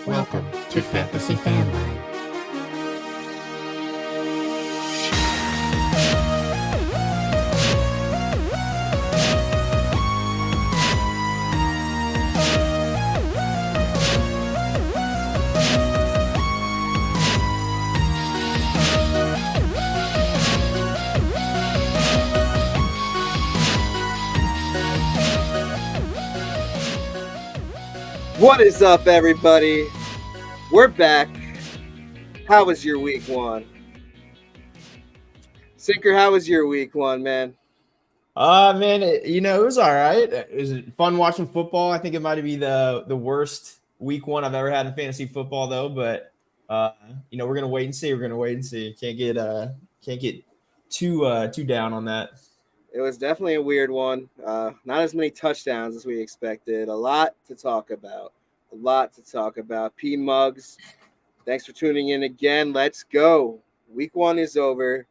Welcome to Fantasy Fanline. What is up, everybody? We're back. How was your week one? Sinker, how was your week one, man? Man, it was all right. It was fun watching football. I think it might be the worst week one I've ever had in fantasy football, though. But we're gonna wait and see. Can't get too down on that. It was definitely a weird one. Not as many touchdowns as we expected. A lot to talk about. P Muggs, thanks for tuning in again. Let's go. Week one is over.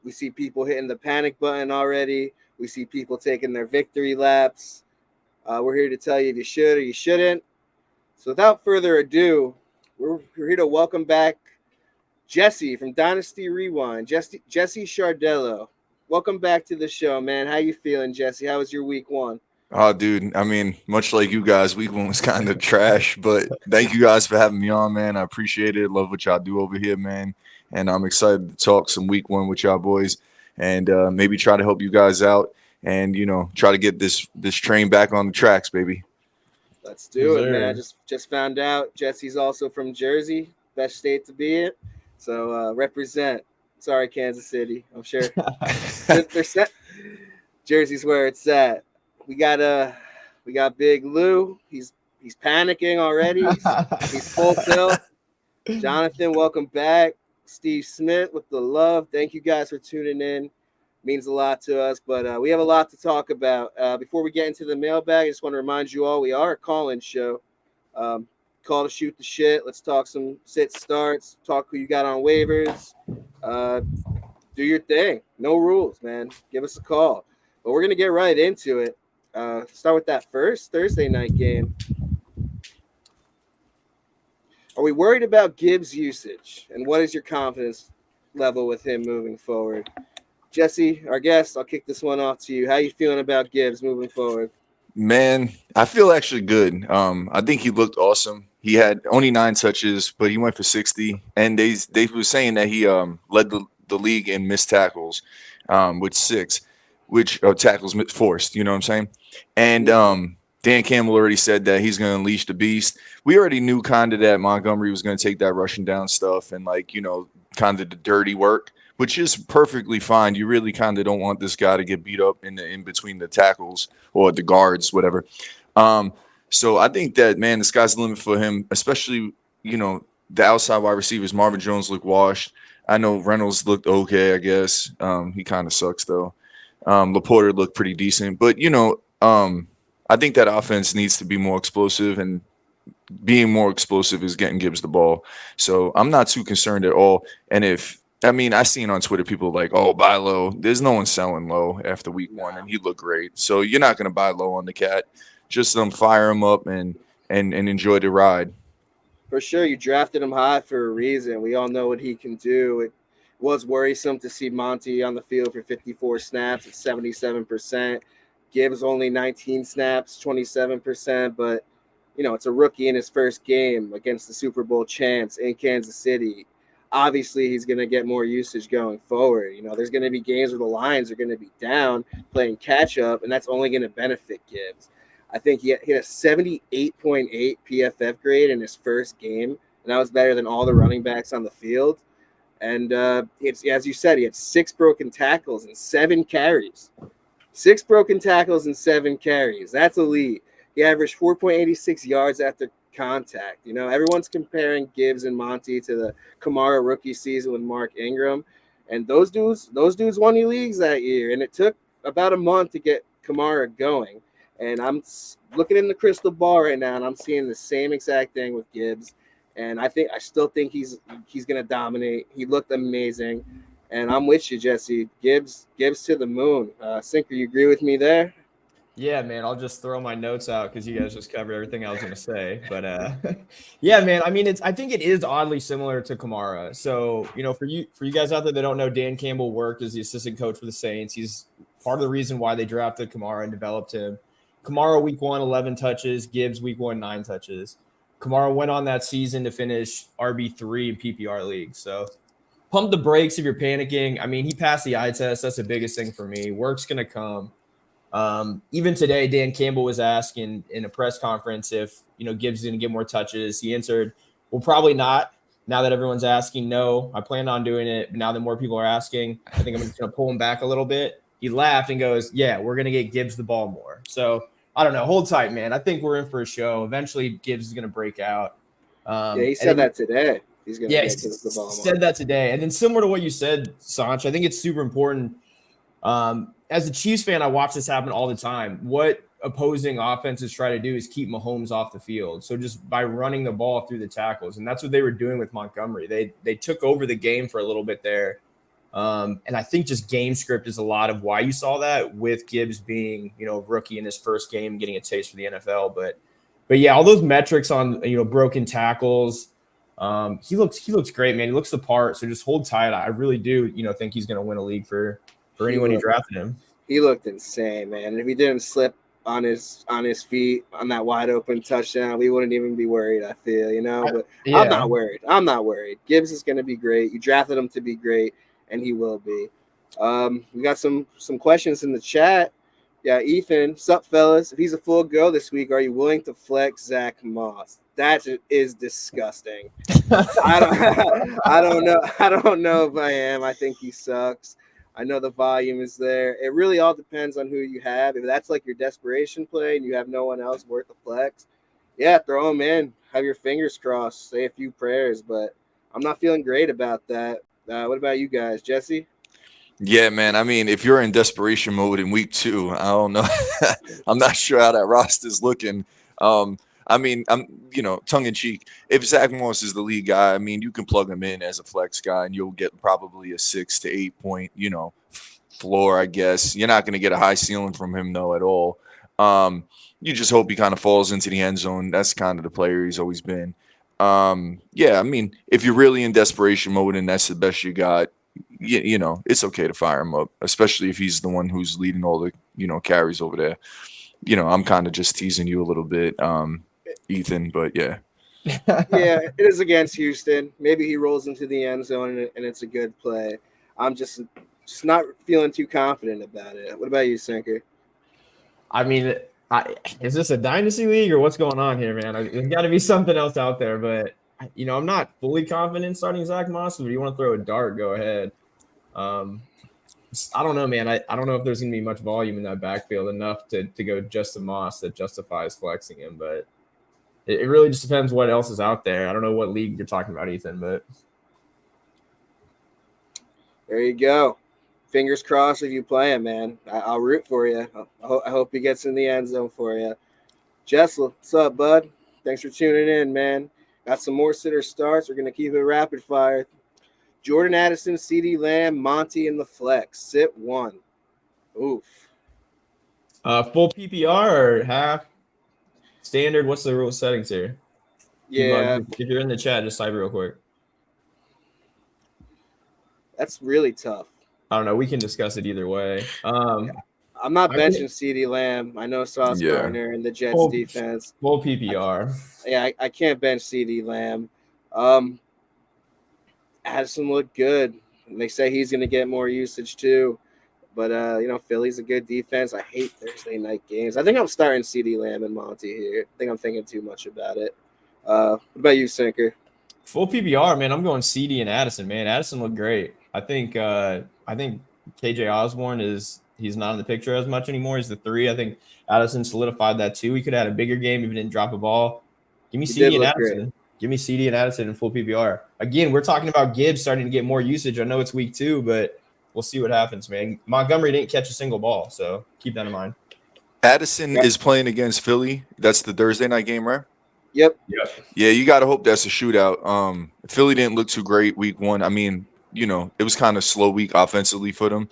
We see people hitting the panic button already. We see people taking their victory laps. We're here to tell you if you should or you shouldn't. So without further ado, we're here to welcome back Jesse from Dynasty Rewind. Jesse Ciardiello. Welcome back to the show, man. How you feeling, Jesse? How was your week one? Oh, dude, I mean, much like you guys, week one was kind of trash, but thank you guys for having me on, man. I appreciate it. Love what y'all do over here, man. And I'm excited to talk some week one with y'all boys and maybe try to help you guys out and, try to get this train back on the tracks, baby. Let's do it, man. I just found out Jesse's also from Jersey, best state to be in. So represent. Sorry, Kansas City. I'm sure. Jersey's where it's at. We got Big Lou. He's panicking already. He's full tilt. Jonathan, welcome back. Steve Smith with the love. Thank you guys for tuning in. Means a lot to us, but we have a lot to talk about. Before we get into the mailbag, I just want to remind you all we are a call-in show. Call to shoot the shit. Let's talk some sit starts. Talk who you got on waivers. Do your thing. No rules, man. Give us a call. But we're gonna get right into it. Start with that first Thursday night game. Are we worried about Gibbs' usage? And what is your confidence level with him moving forward? Jesse, our guest, I'll kick this one off to you. How you feeling about Gibbs moving forward? Man, I feel actually good. I think he looked awesome. He had only 9 touches, but he went for 60. And they were saying that he led the league in missed tackles with 6, which tackles forced, you know what I'm saying? And Dan Campbell already said that he's going to unleash the beast. We already knew kind of that Montgomery was going to take that rushing down stuff and, kind of the dirty work, which is perfectly fine. You really kind of don't want this guy to get beat up in between the tackles or the guards, whatever. So I think that, man, the sky's the limit for him, especially, the outside wide receivers. Marvin Jones looked washed. I know Reynolds looked okay, I guess. He kind of sucks, though. Laporta looked pretty decent. But, I think that offense needs to be more explosive, and being more explosive is getting Gibbs the ball. So I'm not too concerned at all. And I seen on Twitter people like, oh, buy low. There's no one selling low after week one, and he looked great. So you're not going to buy low on the cat. Just fire him up and enjoy the ride. For sure, you drafted him high for a reason. We all know what he can do. It was worrisome to see Monty on the field for 54 snaps at 77%. Gibbs only 19 snaps, 27%. But, it's a rookie in his first game against the Super Bowl champs in Kansas City. Obviously, he's going to get more usage going forward. There's going to be games where the Lions are going to be down playing catch-up, and that's only going to benefit Gibbs. I think he hit a 78.8 PFF grade in his first game, and that was better than all the running backs on the field. And as you said, he had 6 broken tackles and 7 carries. 6 broken tackles and 7 carries. That's elite. He averaged 4.86 yards after contact. Everyone's comparing Gibbs and Monty to the Kamara rookie season with Mark Ingram, and those dudes won the leagues that year, and it took about a month to get Kamara going. And I'm looking in the crystal ball right now, and I'm seeing the same exact thing with Gibbs. And I still think he's going to dominate. He looked amazing, and I'm with you, Jesse. Gibbs to the moon. Sinker, you agree with me there? Yeah, man, I'll just throw my notes out because you guys just covered everything I was going to say. But yeah, man, I mean, I think it is oddly similar to Kamara. So, for you guys out there that don't know, Dan Campbell worked as the assistant coach for the Saints. He's part of the reason why they drafted Kamara and developed him. Kamara week 1, 11 touches. Gibbs week 1, 9 touches. Kamara went on that season to finish RB3 in PPR leagues. So pump the brakes if you're panicking. I mean, he passed the eye test. That's the biggest thing for me. Work's going to come. Even today, Dan Campbell was asked in a press conference if, Gibbs is going to get more touches. He answered, well, probably not. Now that everyone's asking, no, I plan on doing it. But now that more people are asking, I think I'm just going to pull him back a little bit. He laughed and goes, yeah, we're going to get Gibbs the ball more. So I don't know. Hold tight, man. I think we're in for a show. Eventually, Gibbs is going to break out. Yeah, he said that today. He's going to get Gibbs the ball more. Said that today. And then similar to what you said, Sanch, I think it's super important. As a Chiefs fan, I watch this happen all the time. What opposing offenses try to do is keep Mahomes off the field. So just by running the ball through the tackles, and that's what they were doing with Montgomery. They took over the game for a little bit there. And I think just game script is a lot of why you saw that with Gibbs being, a rookie in his first game, getting a taste for the NFL. But yeah, all those metrics on, broken tackles, he looks great, man. He looks the part. So just hold tight. I really do, think he's going to win a league for anyone who drafted him. He looked insane, man. And if he didn't slip on his feet on that wide open touchdown, we wouldn't even be worried, I feel, But yeah. I'm not worried. Gibbs is going to be great. You drafted him to be great, and he will be. We got some questions in the chat. Yeah, Ethan, sup, fellas? If he's a full go this week, are you willing to flex Zach Moss? That is disgusting. I don't know. I don't know if I am. I think he sucks. I know the volume is there. It really all depends on who you have. If that's like your desperation play and you have no one else worth the flex, yeah, throw him in. Have your fingers crossed. Say a few prayers, but I'm not feeling great about that. What about you guys, Jesse? Yeah, man. I mean, if you're in desperation mode in week 2, I don't know. I'm not sure how that roster's looking. I mean, I'm, tongue in cheek. If Zach Moss is the lead guy, I mean, you can plug him in as a flex guy and you'll get probably a 6 to 8 point, floor, I guess. You're not going to get a high ceiling from him, though, at all. You just hope he kind of falls into the end zone. That's kind of the player he's always been. Yeah, I mean, if you're really in desperation mode and that's the best you got, it's okay to fire him up, especially if he's the one who's leading all the, carries over there. I'm kind of just teasing you a little bit, Ethan, but yeah. Yeah, it is against Houston. Maybe he rolls into the end zone and it's a good play. I'm just not feeling too confident about it. What about you, Sinker? I mean, is this a dynasty league or what's going on here, man? There's got to be something else out there, but I'm not fully confident in starting Zach Moss. But if you want to throw a dart, go ahead. I don't know, man. I don't know if there's going to be much volume in that backfield enough to go just to Moss that justifies flexing him, but it really just depends what else is out there. I don't know what league you're talking about, Ethan, but there you go. Fingers crossed if you play him, man. I'll root for you. I hope he gets in the end zone for you. Jessel, what's up, bud? Thanks for tuning in, man. Got some more sitter starts. We're going to keep it rapid fire. Jordan Addison, CeeDee Lamb, Monty in the flex. Sit 1. Oof. Full PPR or half? Standard? What's the rule settings here? Yeah. If you're in the chat, just type real quick. That's really tough. I don't know. We can discuss it either way. I'm not benching CeeDee Lamb. I know Sauce Gardner and the Jets defense. Full PPR. I can't bench CeeDee Lamb. Addison looked good. And they say he's going to get more usage too. But, Philly's a good defense. I hate Thursday night games. I think I'm starting CeeDee Lamb and Monty here. I think I'm thinking too much about it. What about you, Sinker? Full PPR, man. I'm going CD and Addison, man. Addison looked great. I think KJ Osborne he's not in the picture as much anymore. He's the 3. I think Addison solidified that too. He could have had a bigger game if he didn't drop a ball. Give me CD and Addison. Great. Give me CD and Addison in full PPR. Again, we're talking about Gibbs starting to get more usage. I know it's week 2, but we'll see what happens, man. Montgomery didn't catch a single ball, so keep that in mind. Addison is playing against Philly. That's the Thursday night game, right? Yep. Yeah, you got to hope that's a shootout. Philly didn't look too great week 1. I mean, it was kind of slow week offensively for them.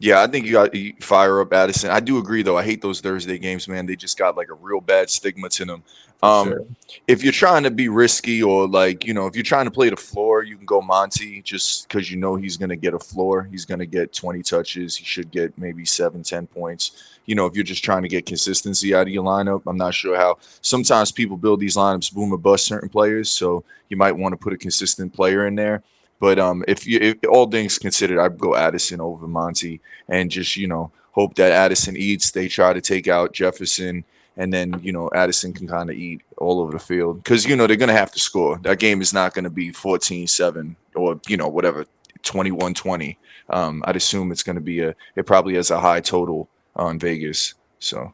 Yeah, I think you fire up Addison. I do agree, though. I hate those Thursday games, man. They just got like a real bad stigma to them. For sure. If you're trying to be risky or like, if you're trying to play the floor, you can go Monty just because he's going to get a floor. He's going to get 20 touches. He should get maybe 7, 10 points. If you're just trying to get consistency out of your lineup, I'm not sure how. Sometimes people build these lineups boom or bust certain players, so you might want to put a consistent player in there. But if all things considered, I'd go Addison over Monty and just hope that Addison eats. They try to take out Jefferson, and then Addison can kind of eat all over the field because they're going to have to score. That game is not going to be 14-7 or whatever 21-20. I'd assume it's going to be it probably has a high total on Vegas. So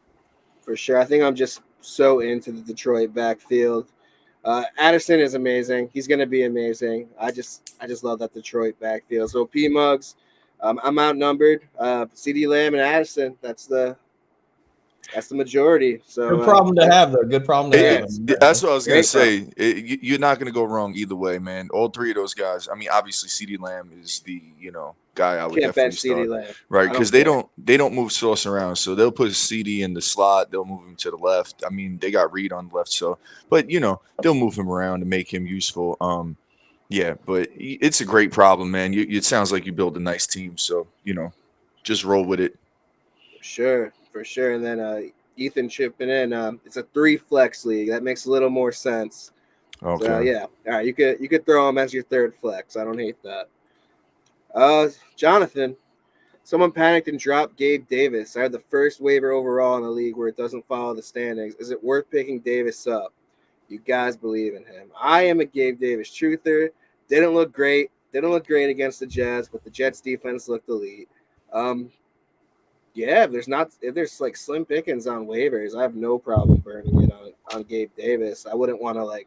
for sure, I think I'm just so into the Detroit backfield. Addison is amazing. He's going to be amazing. I just love that Detroit backfield. So P-Mugs, I'm outnumbered. CD Lamb and Addison, that's the majority. So Good problem to have, though. Good problem to have. That's what I was going to Great say. You're not going to go wrong either way, man. All three of those guys. I mean, obviously, CD Lamb is the guy I would Can't definitely bench CD start, Lamb. right? Because they don't move Sauce around, so they'll put CD in the slot. They'll move him to the left. I mean, they got Reed on the left, so but they'll move him around to make him useful. Yeah, but it's a great problem, man. It sounds like you build a nice team, so just roll with it. For sure. And then Ethan chipping in. It's a 3 flex league. That makes a little more sense. Okay. So, yeah. All right. You could throw him as your 3rd flex. I don't hate that. Jonathan, someone panicked and dropped Gabe Davis. I had the first waiver overall in the league where it doesn't follow the standings. Is it worth picking Davis up? You guys believe in him. I am a Gabe Davis truther. Didn't look great against the Jets, but the Jets defense looked elite. Yeah, if there's like slim pickings on waivers, I have no problem burning it on Gabe Davis. I wouldn't want to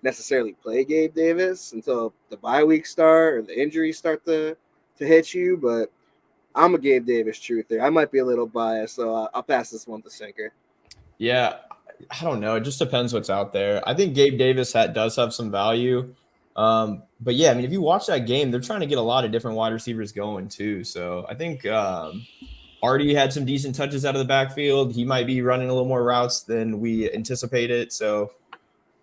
necessarily play Gabe Davis until the bye week start or the injuries start to hit you, but I'm a Gabe Davis truther. I might be a little biased, so I'll pass this one to Sinker. Yeah, I don't know. It just depends what's out there. I think Gabe Davis does have some value. But yeah, I mean, if you watch that game, they're trying to get a lot of different wide receivers going too. So I think Artie had some decent touches out of the backfield. He might be running a little more routes than we anticipated. So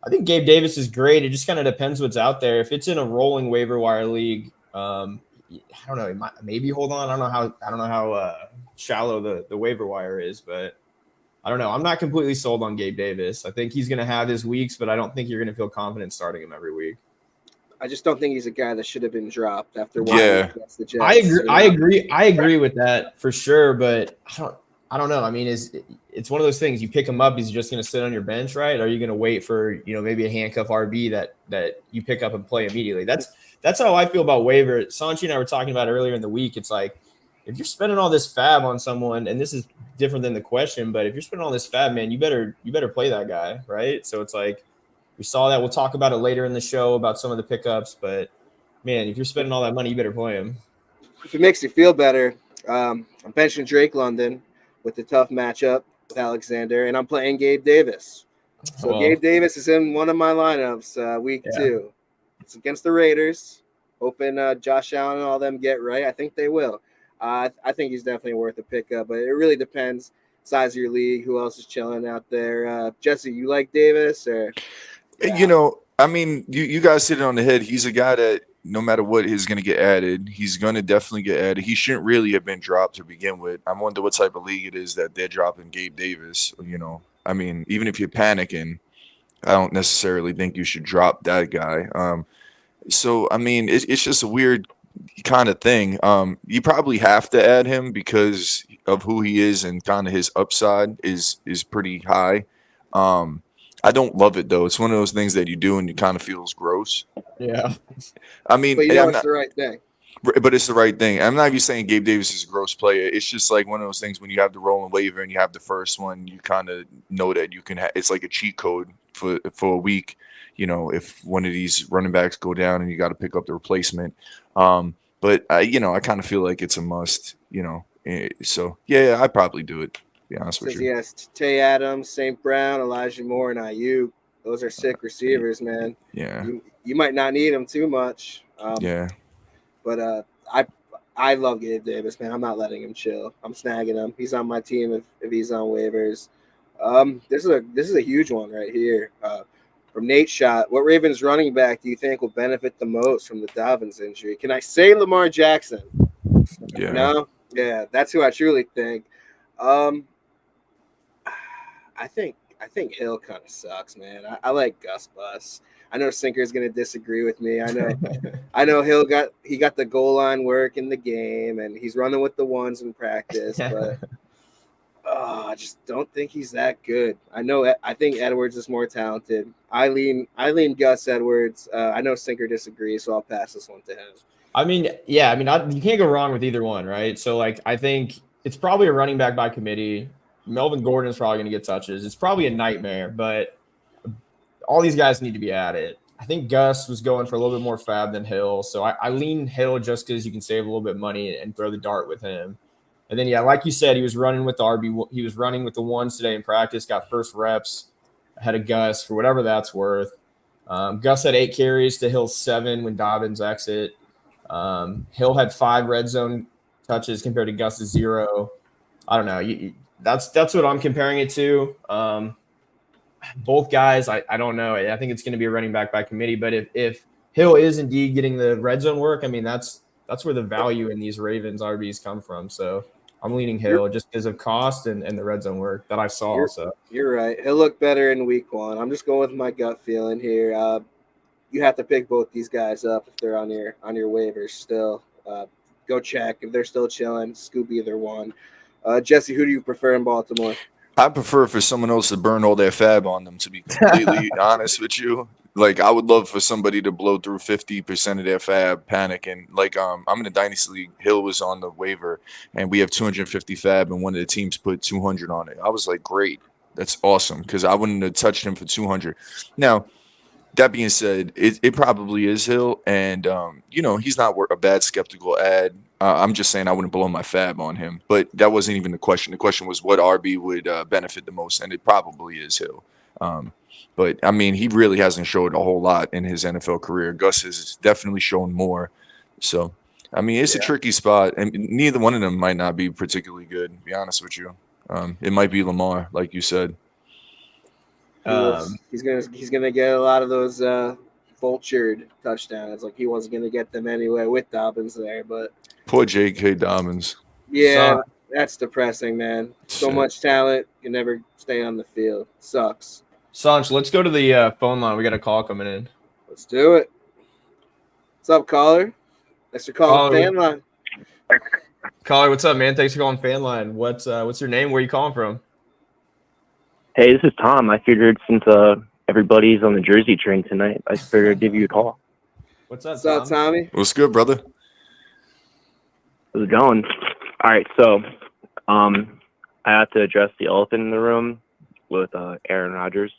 I think Gabe Davis is great. It just kind of depends what's out there. If it's in a rolling waiver wire league, I don't know. Maybe hold on. I don't know how shallow the waiver wire is, but I don't know. I'm not completely sold on Gabe Davis. I think he's going to have his weeks, but I don't think you're going to feel confident starting him every week. I just don't think he's a guy that should have been dropped after against the Jets. I agree with that for sure, but I don't know. I mean, it's one of those things. You pick him up, he's just going to sit on your bench, right? Or are you going to wait for maybe a handcuff RB that you pick up and play immediately? That's how I feel about waiver. Sanchi and I were talking about earlier in the week. It's like if you're spending all this fab on someone, and this is different than the question, but if you're spending all this fab, man, you better play that guy, right? So it's like we saw that. We'll talk about it later in the show about some of the pickups, but man, if you're spending all that money, you better play him. If it makes you feel better, I'm benching Drake London with the tough matchup with Alexander, and I'm playing Gabe Davis. So Gabe Davis is in one of my lineups week 2. It's against the Raiders. Hoping Josh Allen and all them get right. I think they will. I think he's definitely worth a pickup, but it really depends size of your league, who else is chilling out there. Jesse, you like Davis or? I mean, you guys hit it on the head. He's a guy that no matter what is going to get added. He's going to definitely get added. He shouldn't really have been dropped to begin with. I wonder what type of league it is that they're dropping Gabe Davis. I mean, even if you're panicking, I don't necessarily think you should drop that guy. So, I mean, it's just a weird kind of thing. You probably have to add him because of who he is and kind of his upside is pretty high. I don't love it though. It's one of those things that you do and you kind of feels gross. Yeah. I mean, but it's the right thing. But it's the right thing. I'm not even saying Gabe Davis is a gross player. It's just like one of those things when you have the rolling waiver and you have the first one, you kind of know that you can. It's like a cheat code for a week. If one of these running backs go down and you got to pick up the replacement. But I kind of feel like it's a must. So yeah, I'd probably do it. Be honest with you. Yes, Tay Adams, St. Brown, Elijah Moore, and Ayuk. Those are sick receivers, man. Yeah. You might not need them too much. Yeah. But I love Gabe Davis, man. I'm not letting him chill. I'm snagging him. He's on my team if he's on waivers. This is a huge one right here. From Nate Shot, what Ravens running back do you think will benefit the most from the Dobbins injury? Can I say Lamar Jackson? Yeah. No? Yeah, that's who I truly think. Um, I think Hill kind of sucks, man. I like Gus Bus. I know Sinker's gonna disagree with me. I know he got the goal line work in the game and he's running with the ones in practice, but I just don't think he's that good. I think Edwards is more talented. I lean Gus Edwards. I know Sinker disagrees, so I'll pass this one to him. I mean, yeah, I mean, you can't go wrong with either one, right? So, like, I think it's probably a running back by committee. Melvin Gordon is probably going to get touches. It's probably a nightmare, but all these guys need to be at it. I think Gus was going for a little bit more fab than Hill, so I lean Hill just because you can save a little bit of money and throw the dart with him. And then, yeah, like you said, he was running with the RB. He was running with the ones today in practice, got first reps ahead of Gus for whatever that's worth. Gus had 8 carries to Hill's 7 when Dobbins exit. Hill had 5 red zone touches compared to Gus's 0. I don't know. That's what I'm comparing it to. Both guys, I don't know. I think it's going to be a running back by committee. But if Hill is indeed getting the red zone work, I mean, that's where the value in these Ravens RBs come from. So I'm leaning Hill just because of cost and the red zone work that I saw. You're right. He'll look better in week 1. I'm just going with my gut feeling here. You have to pick both these guys up if they're on your waivers still. Go check. If they're still chilling, scoop either one. Jesse, who do you prefer in Baltimore? I prefer for someone else to burn all their fab on them, to be completely honest with you. Like, I would love for somebody to blow through 50% of their fab, panic. And, like, I'm in a Dynasty League. Hill was on the waiver, and we have 250 fab, and one of the teams put 200 on it. I was like, great. That's awesome, because I wouldn't have touched him for 200. Now, that being said, it probably is Hill, and, he's not a bad skeptical ad. I'm just saying I wouldn't blow my fab on him, but that wasn't even the question. The question was what RB would benefit the most, and it probably is Hill. But, I mean, he really hasn't showed a whole lot in his NFL career. Gus has definitely shown more. So, I mean, it's a tricky spot, and neither one of them might not be particularly good, to be honest with you. It might be Lamar, like you said. He's gonna get a lot of those vultured touchdowns. Like he wasn't gonna get them anyway with Dobbins there, but poor J.K. Dobbins. Yeah, that's depressing, man. So much talent, can never stay on the field. Sucks. Sanch, let's go to the phone line. We got a call coming in. Let's do it. What's up, caller? Thanks for calling Fanline. Caller, what's up, man? Thanks for calling Fanline. What's your name? Where are you calling from? Hey, this is Tom. I figured since everybody's on the Jersey train tonight, I figured I'd give you a call. What's up, What's up, Tommy? What's good, brother? How's it going? All right, so I have to address the elephant in the room with Aaron Rodgers.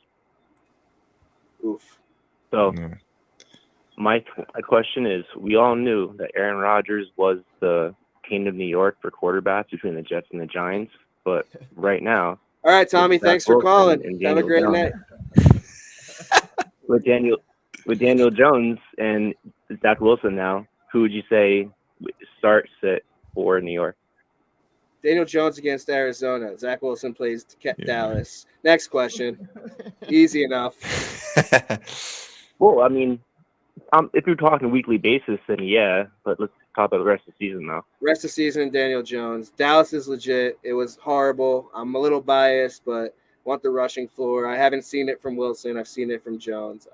Oof. So my question is, we all knew that Aaron Rodgers was the king of New York for quarterbacks between the Jets and the Giants, but right now, all right, Tommy, thanks for calling. Have a great night. With Daniel Jones and Zach Wilson now, who would you say start, sit for New York? Daniel Jones against Arizona. Zach Wilson plays Dallas. Next question. Easy enough. Well, I mean, if you're talking weekly basis, then yeah, but let's talk about the rest of the season now. Rest of the season, Daniel Jones. Dallas is legit. It was horrible. I'm a little biased, but want the rushing floor. I haven't seen it from Wilson. I've seen it from Jones.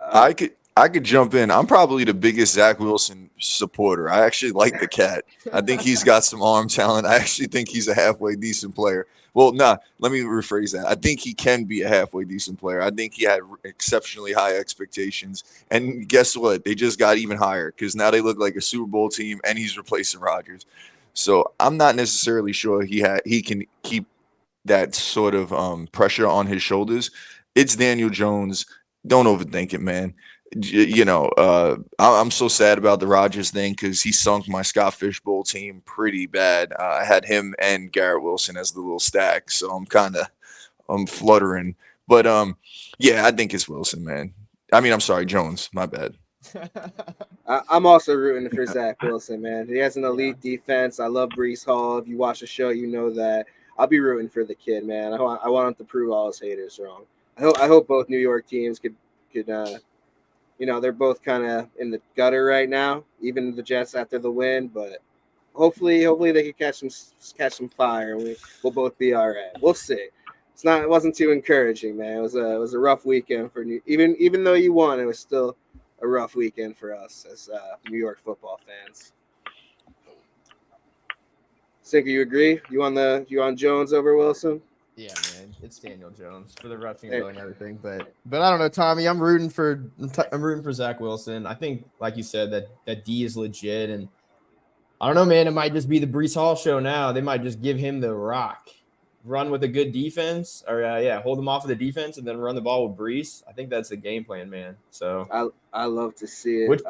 I could jump in. I'm probably the biggest Zach Wilson supporter. I actually like the cat. I think he's got some arm talent. I actually think he's a halfway decent player. Well, let me rephrase that. I think he can be a halfway decent player. I think he had exceptionally high expectations. And guess what? They just got even higher because now they look like a Super Bowl team and he's replacing Rodgers. So I'm not necessarily sure he can keep that sort of pressure on his shoulders. It's Daniel Jones. Don't overthink it, man. I'm so sad about the Rodgers thing because he sunk my Scott Fishbowl team pretty bad. I had him and Garrett Wilson as the little stack, so I'm fluttering. But I think it's Wilson, man. I mean, I'm sorry, Jones. My bad. I'm also rooting for Zach Wilson, man. He has an elite defense. I love Breece Hall. If you watch the show, you know that. I'll be rooting for the kid, man. I want him to prove all his haters wrong. I hope both New York teams could they're both kind of in the gutter right now, even the Jets after the win, but hopefully they can catch some fire and we'll both be all right. We'll see. It wasn't too encouraging, man. It was a rough weekend for even though you won, it was still a rough weekend for us as New York football fans. Sinker, you agree? You on Jones over Wilson? Yeah, man, it's Daniel Jones for the rushing ability and everything. But I don't know, Tommy. I'm rooting for Zach Wilson. I think, like you said, that D is legit, and I don't know, man. It might just be the Breece Hall show now. They might just give him the rock, run with a good defense, or hold him off of the defense, and then run the ball with Breece. I think that's the game plan, man. So I love to see it.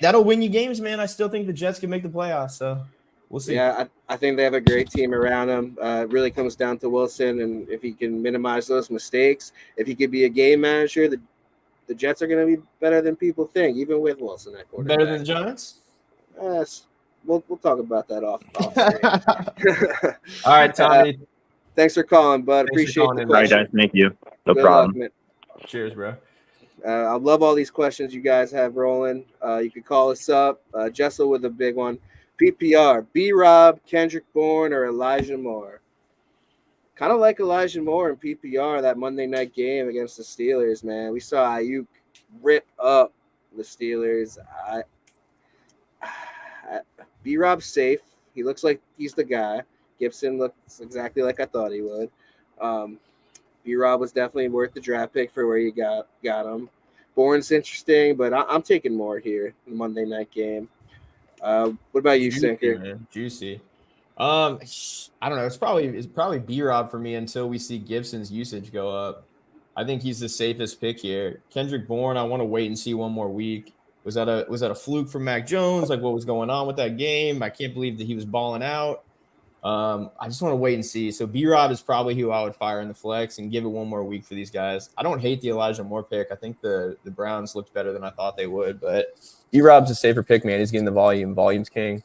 That'll win you games, man. I still think the Jets can make the playoffs. So. We'll see. Yeah, I think they have a great team around him. It really comes down to Wilson, and if he can minimize those mistakes, if he could be a game manager, the Jets are going to be better than people think, even with Wilson at quarterback. Better than the Giants? Yes. We'll talk about that off. All right, Tommy. Thanks for calling, bud. Appreciate the question. All right, guys. Thank you. No Good problem. luck, Cheers, bro. I love all these questions you guys have rolling. You can call us up. Jessel with a big one. PPR, B-Rob, Kendrick Bourne, or Elijah Moore? Kind of like Elijah Moore in PPR, that Monday night game against the Steelers, man. We saw Ayuk rip up the Steelers. B-Rob's safe. He looks like he's the guy. Gibson looks exactly like I thought he would. B-Rob was definitely worth the draft pick for where you got him. Bourne's interesting, but I'm taking Moore here in the Monday night game. What about you, Sinker? Man. Juicy. I don't know. It's probably B-Rob for me until we see Gibson's usage go up. I think he's the safest pick here. Kendrick Bourne, I want to wait and see one more week. Was that a fluke from Mac Jones? Like, what was going on with that game? I can't believe that he was balling out. I just want to wait and see. So B-Rob is probably who I would fire in the flex and give it one more week for these guys. I don't hate the Elijah Moore pick. I think the Browns looked better than I thought they would, but B-Rob's a safer pick, man. He's getting the volume. Volume's king.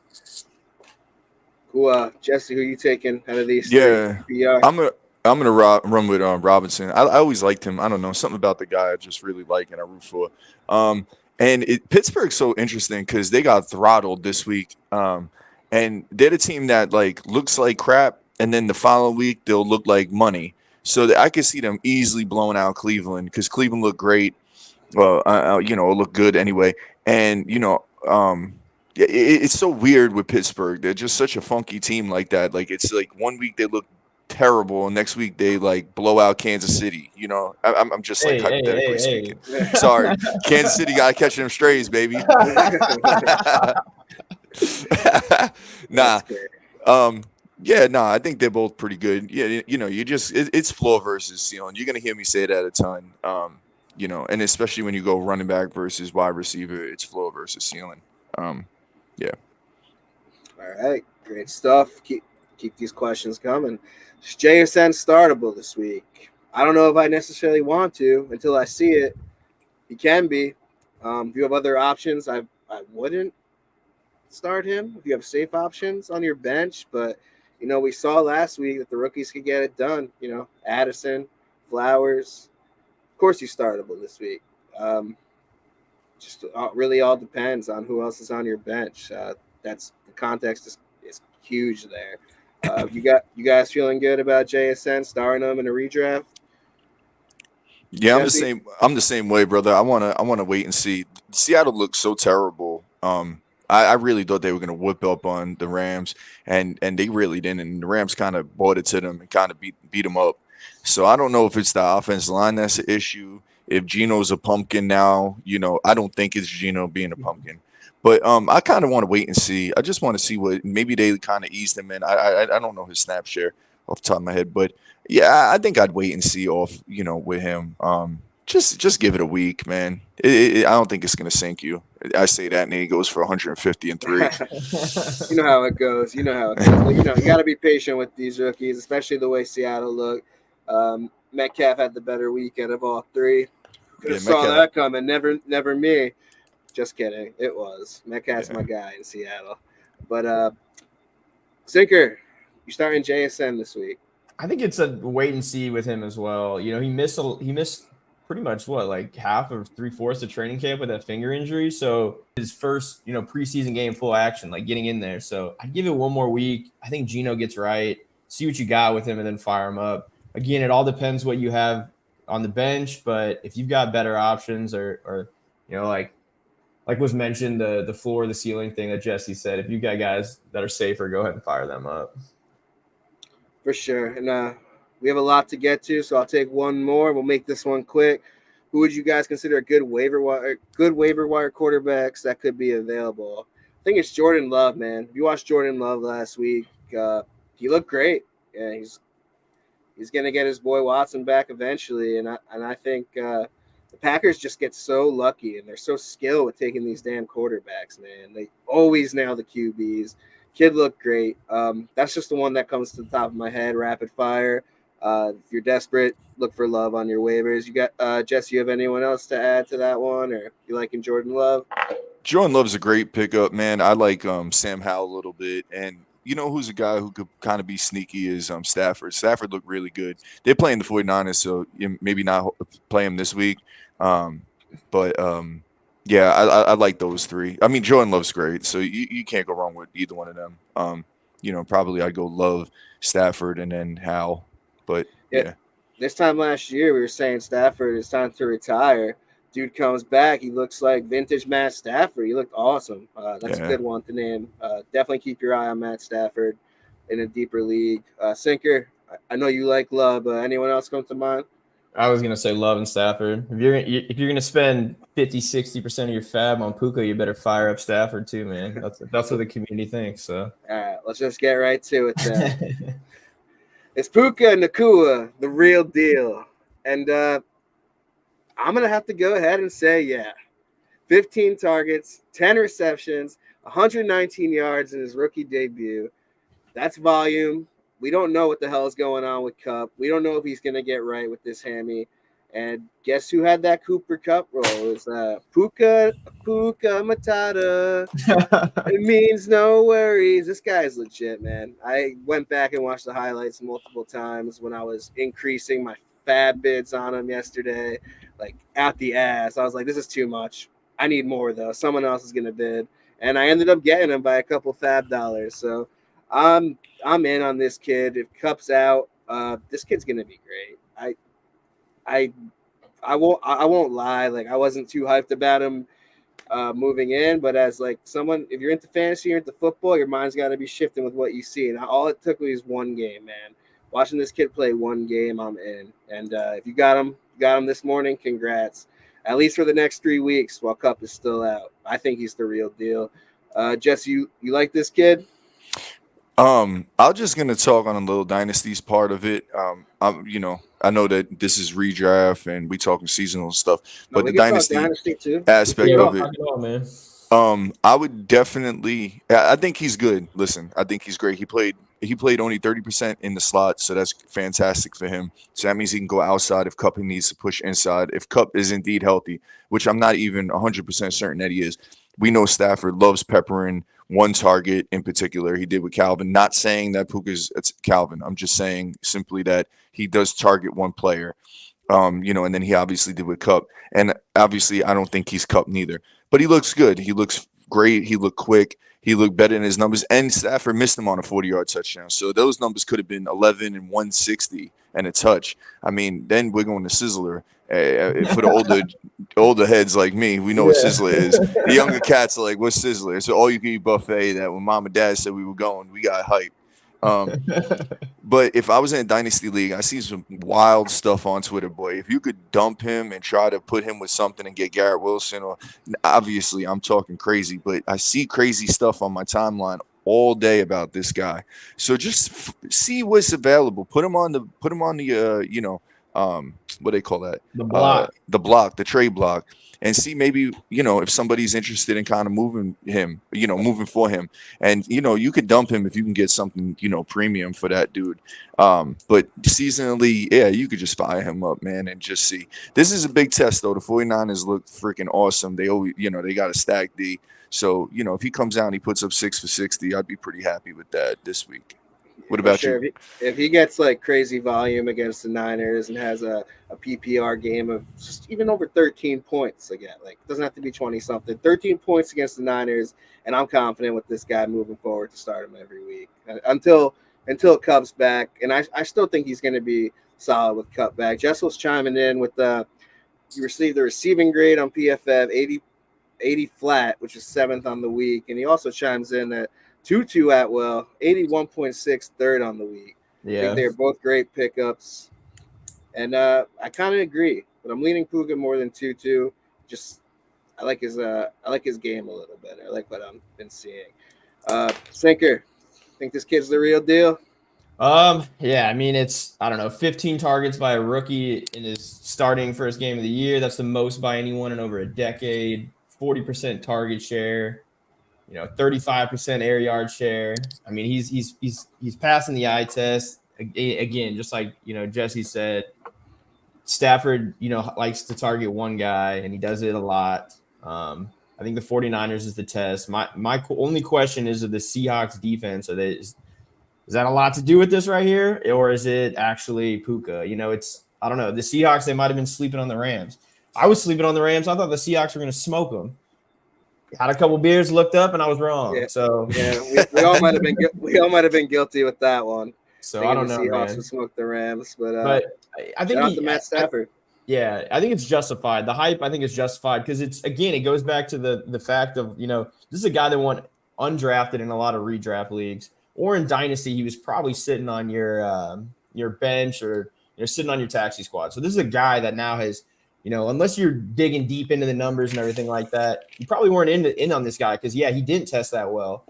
Cool. Jesse, who you taking out of these? Yeah, PR? I'm gonna run with Robinson. I always liked him. I don't know, something about the guy I just really like and I root for. Pittsburgh's so interesting because they got throttled this week. And they're the team that like looks like crap, and then the following week they'll look like money. So I could see them easily blowing out Cleveland because Cleveland looked great. Well, it looked good anyway. And it's so weird with Pittsburgh. They're just such a funky team like that. Like it's like one week they look terrible, and next week they like blow out Kansas City. I'm just like hypothetically speaking. Sorry, Kansas City gotta catch them strays, baby. Nah. I think they're both pretty good. Yeah, it's floor versus ceiling. You're gonna hear me say that a ton. And especially when you go running back versus wide receiver, it's floor versus ceiling. Yeah. All right, great stuff. Keep these questions coming. Is JSN startable this week? I don't know if I necessarily want to until I see it. He can be. If you have other options, I wouldn't start him. If you have safe options on your bench, but we saw last week that the rookies could get it done. Addison, Flowers. Of course, he's startable this week. Just really all depends on who else is on your bench. That's the context is huge there. You guys feeling good about JSN starting him in a redraft? Yeah, I'm the same way, brother. I wanna wait and see. Seattle looks so terrible. I really thought they were gonna whip up on the Rams, and they really didn't. And the Rams kind of bought it to them and kind of beat them up. So I don't know if it's the offensive line that's the issue. If Geno's a pumpkin now, I don't think it's Geno being a pumpkin. But I kind of want to wait and see. I just want to see what maybe they kind of eased him in. I don't know his snap share off the top of my head, but yeah, I think I'd wait and see off with him. Just give it a week, man. I don't think it's gonna sink you. I say that, and then he goes for 150 and 3. You know how it goes. But, you got to be patient with these rookies, especially the way Seattle looked. Metcalf had the better weekend of all three. Could have saw that coming. Never me. Just kidding. It was. Metcalf's Yeah. my guy in Seattle. But Sinker, you're starting JSN this week. I think it's a wait and see with him as well. You know, he missed pretty much like half or 3/4 of training camp with that finger injury. So his first, preseason game full action, like getting in there. So I'd give it one more week. I think Gino gets right. See what you got with him and then fire him up. Again, it all depends what you have on the bench, but if you've got better options or like was mentioned, the floor, the ceiling thing that Jesse said, if you've got guys that are safer, go ahead and fire them up. For sure. And we have a lot to get to, so I'll take one more. We'll make this one quick. Who would you guys consider a good waiver wire quarterbacks that could be available? I think it's Jordan Love, man. If you watched Jordan Love last week, he looked great. Yeah, he's gonna get his boy Watson back eventually, and I think the Packers just get so lucky, and they're so skilled with taking these damn quarterbacks, man. They always nail the QBs. Kid looked great. That's just the one that comes to the top of my head, rapid fire. If you're desperate, look for Love on your waivers. You got Jesse, you have anyone else to add to that one, or you liking Jordan Love? Jordan Love's a great pickup, man. I like Sam Howell a little bit, and you know who's a guy who could kind of be sneaky is Stafford. Stafford looked really good. They're playing the 49ers, so maybe not play him this week. Yeah, I like those three. I mean, Jordan Love's great, so you can't go wrong with either one of them. Probably I'd go Love, Stafford, and then Howell. But yeah. This time last year, we were saying Stafford is time to retire. Dude comes back. He looks like vintage Matt Stafford. He looked awesome. That's a good one to name. Definitely keep your eye on Matt Stafford in a deeper league. Sinker, I know you like Love. Anyone else come to mind? I was gonna say Love and Stafford. If you're gonna spend 50-60% of your fab on Puka, you better fire up Stafford too, man. That's what the community thinks. So all right, let's just get right to it then. It's Puka Nacua, the real deal, and I'm gonna have to go ahead and say 15 targets, 10 receptions, 119 yards in his rookie debut. That's volume. We don't know what the hell is going on with Kupp. We don't know if he's going to get right with this hammy. And guess who had that Cooper Kupp role? It was Puka Matata. It means no worries. This guy is legit, man. I went back and watched the highlights multiple times when I was increasing my fab bids on him yesterday, like out the ass. I was like, this is too much. I need more, though. Someone else is going to bid. And I ended up getting him by a couple fab dollars. So I'm in on this kid. If Kupp's out, this kid's gonna be great. I won't lie. Like, I wasn't too hyped about him moving in, but as like someone, if you're into fantasy or into football, your mind's got to be shifting with what you see. And all it took was one game, man. Watching this kid play one game, I'm in. And if you got him this morning, congrats. At least for the next 3 weeks while Kupp is still out. I think he's the real deal. Jesse, you like this kid? I'm just gonna talk on a little dynasties part of it. I know that this is redraft and we talking seasonal stuff, but the dynasty too. aspect of it. Man. I would definitely. I think he's good. Listen, I think he's great. He played only 30% in the slot, so that's fantastic for him. So that means he can go outside if Kupp needs to push inside. If Kupp is indeed healthy, which I'm not even 100% certain that he is. We know Stafford loves peppering one target in particular. He did with Calvin. Not saying that it's Calvin. I'm just saying simply that he does target one player. And then he obviously did with Kupp. And obviously, I don't think he's Kupp neither. But he looks good. He looks great. He looked quick. He looked better in his numbers. And Stafford missed him on a 40-yard touchdown. So those numbers could have been 11 and 160 and a touch. I mean, then we're going to Sizzler. For the older heads like me, we know what Sizzler is. The younger cats are like, what's Sizzler? It's an all-you-can-eat buffet that when mom and dad said we were going, we got hyped. But if I was in a dynasty league, I see some wild stuff on Twitter, boy. If you could dump him and try to put him with something and get Garrett Wilson, or obviously I'm talking crazy, but I see crazy stuff on my timeline all day about this guy. So just see what's available. Put him on the what they call that? The block. The trade block, and see maybe, if somebody's interested in kind of moving him, moving for him. And, you could dump him if you can get something, premium for that dude. But seasonally, yeah, you could just fire him up, man, and just see. This is a big test, though. The 49ers look freaking awesome. They always, they got a stack D. So, if he comes out and he puts up 6 for 60, I'd be pretty happy with that this week. What about you? If he gets like crazy volume against the Niners and has a PPR game of just even over 13 points again, like doesn't have to be 20 something, 13 points against the Niners, and I'm confident with this guy moving forward to start him every week until Cup's back, and I still think he's going to be solid with Cup back. Jessel's chiming in with he received the receiving grade on PFF 80 flat, which is 7th on the week, and he also chimes in that Tutu Atwell, 81.6, third on the week. Yeah. I think they're both great pickups. And I kind of agree, but I'm leaning Puka more than Tutu. Just I like his game a little bit. I like what I've been seeing. Sinker, think this kid's the real deal? Yeah, I mean, it's, I don't know, 15 targets by a rookie in his starting first game of the year. That's the most by anyone in over a decade. 40% target share. 35% air yard share. I mean, he's passing the eye test again, just like, Jesse said. Stafford, likes to target one guy, and he does it a lot. I think the 49ers is the test. My only question is of the Seahawks defense. Is that a lot to do with this right here, or is it actually Puka? I don't know. The Seahawks, they might have been sleeping on the Rams. I was sleeping on the Rams. I thought the Seahawks were going to smoke them. Had a couple beers, looked up, and I was wrong. Yeah. So yeah, we all might have been guilty with that one. So I don't know, Seahawks man. would smoke the Rams, but I think shout out to Matt Stafford. I think it's justified. The hype, I think, is justified because it goes back to the fact of, this is a guy that went undrafted in a lot of redraft leagues, or in Dynasty, he was probably sitting on your bench or sitting on your taxi squad. So this is a guy that now has, unless you're digging deep into the numbers and everything like that, you probably weren't in on this guy because he didn't test that well.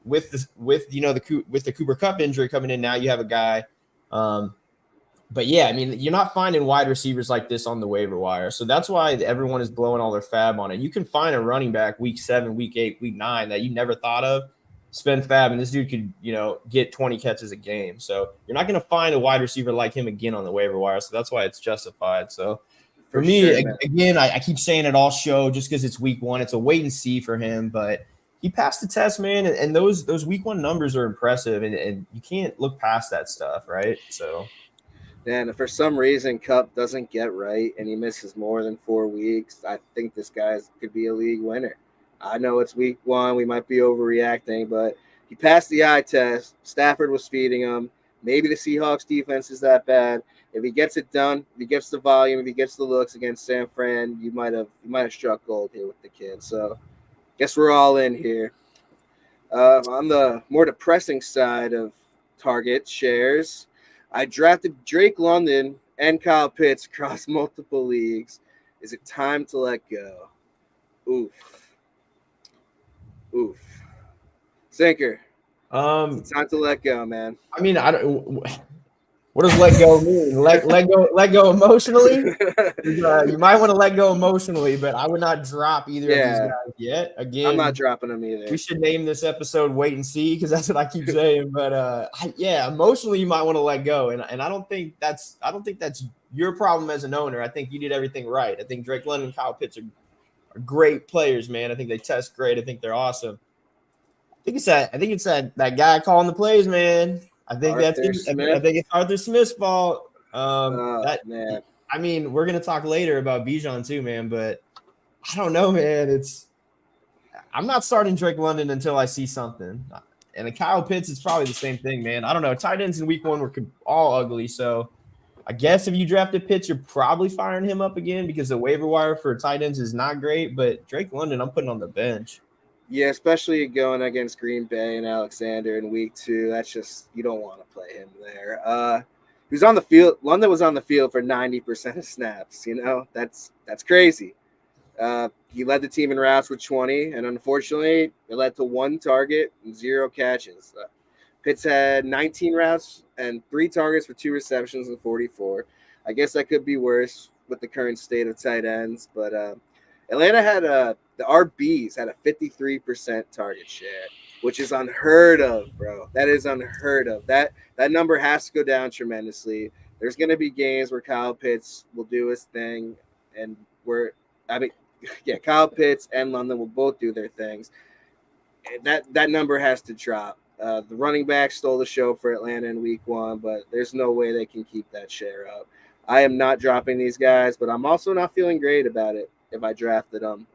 With the Cooper Kupp injury coming in, now you have a guy. But yeah, I mean, you're not finding wide receivers like this on the waiver wire. So that's why everyone is blowing all their fab on it. You can find a running back week 7, week 8, week 9 that you never thought of, spend fab, and this dude could, get 20 catches a game. So you're not going to find a wide receiver like him again on the waiver wire. So that's why it's justified. So for me, sure, again, I keep saying it all show just because it's week 1. It's a wait and see for him, but he passed the test, man. And those week 1 numbers are impressive, and you can't look past that stuff, right? So. And for some reason, Kupp doesn't get right, and he misses more than 4 weeks. I think this guy could be a league winner. I know it's week 1. We might be overreacting, but he passed the eye test. Stafford was feeding him. Maybe the Seahawks defense is that bad. If he gets it done, if he gets the volume, if he gets the looks against San Fran, you might have struck gold here with the kid. So guess we're all in here. On the more depressing side of target shares, I drafted Drake London and Kyle Pitts across multiple leagues. Is it time to let go? Oof. Sinker. It's time to let go, man. I mean, what does let go mean? Let go emotionally? You might want to let go emotionally, but I would not drop either of these guys yet. Again, I'm not dropping them either. We should name this episode "Wait and See" because that's what I keep saying. But emotionally, you might want to let go, and I don't think that's your problem as an owner. I think you did everything right. I think Drake London and Kyle Pitts are great players, man. I think they test great. I think they're awesome. I think it's that guy calling the plays, man. I think I think it's Arthur Smith's fault. Man. I mean, we're gonna talk later about Bijan too, man. But I don't know, man. I'm not starting Drake London until I see something. And the Kyle Pitts is probably the same thing, man. I don't know. Tight ends in week 1 were all ugly. So I guess if you drafted Pitts, you're probably firing him up again because the waiver wire for tight ends is not great. But Drake London, I'm putting on the bench. Yeah, especially going against Green Bay and Alexander in week 2. That's just, you don't want to play him there. He was on the field. London was on the field for 90% of snaps. That's crazy. He led the team in routes with 20, and unfortunately, it led to 1 target and 0 catches. Pitts had 19 routes and 3 targets for 2 receptions and 44. I guess that could be worse with the current state of tight ends. But Atlanta had the RBs had a 53% target share, which is unheard of, bro. That is unheard of. That number has to go down tremendously. There's going to be games where Kyle Pitts will do his thing, and Kyle Pitts and London will both do their things. That number has to drop. The running back stole the show for Atlanta in week 1, but there's no way they can keep that share up. I am not dropping these guys, but I'm also not feeling great about it if I drafted them.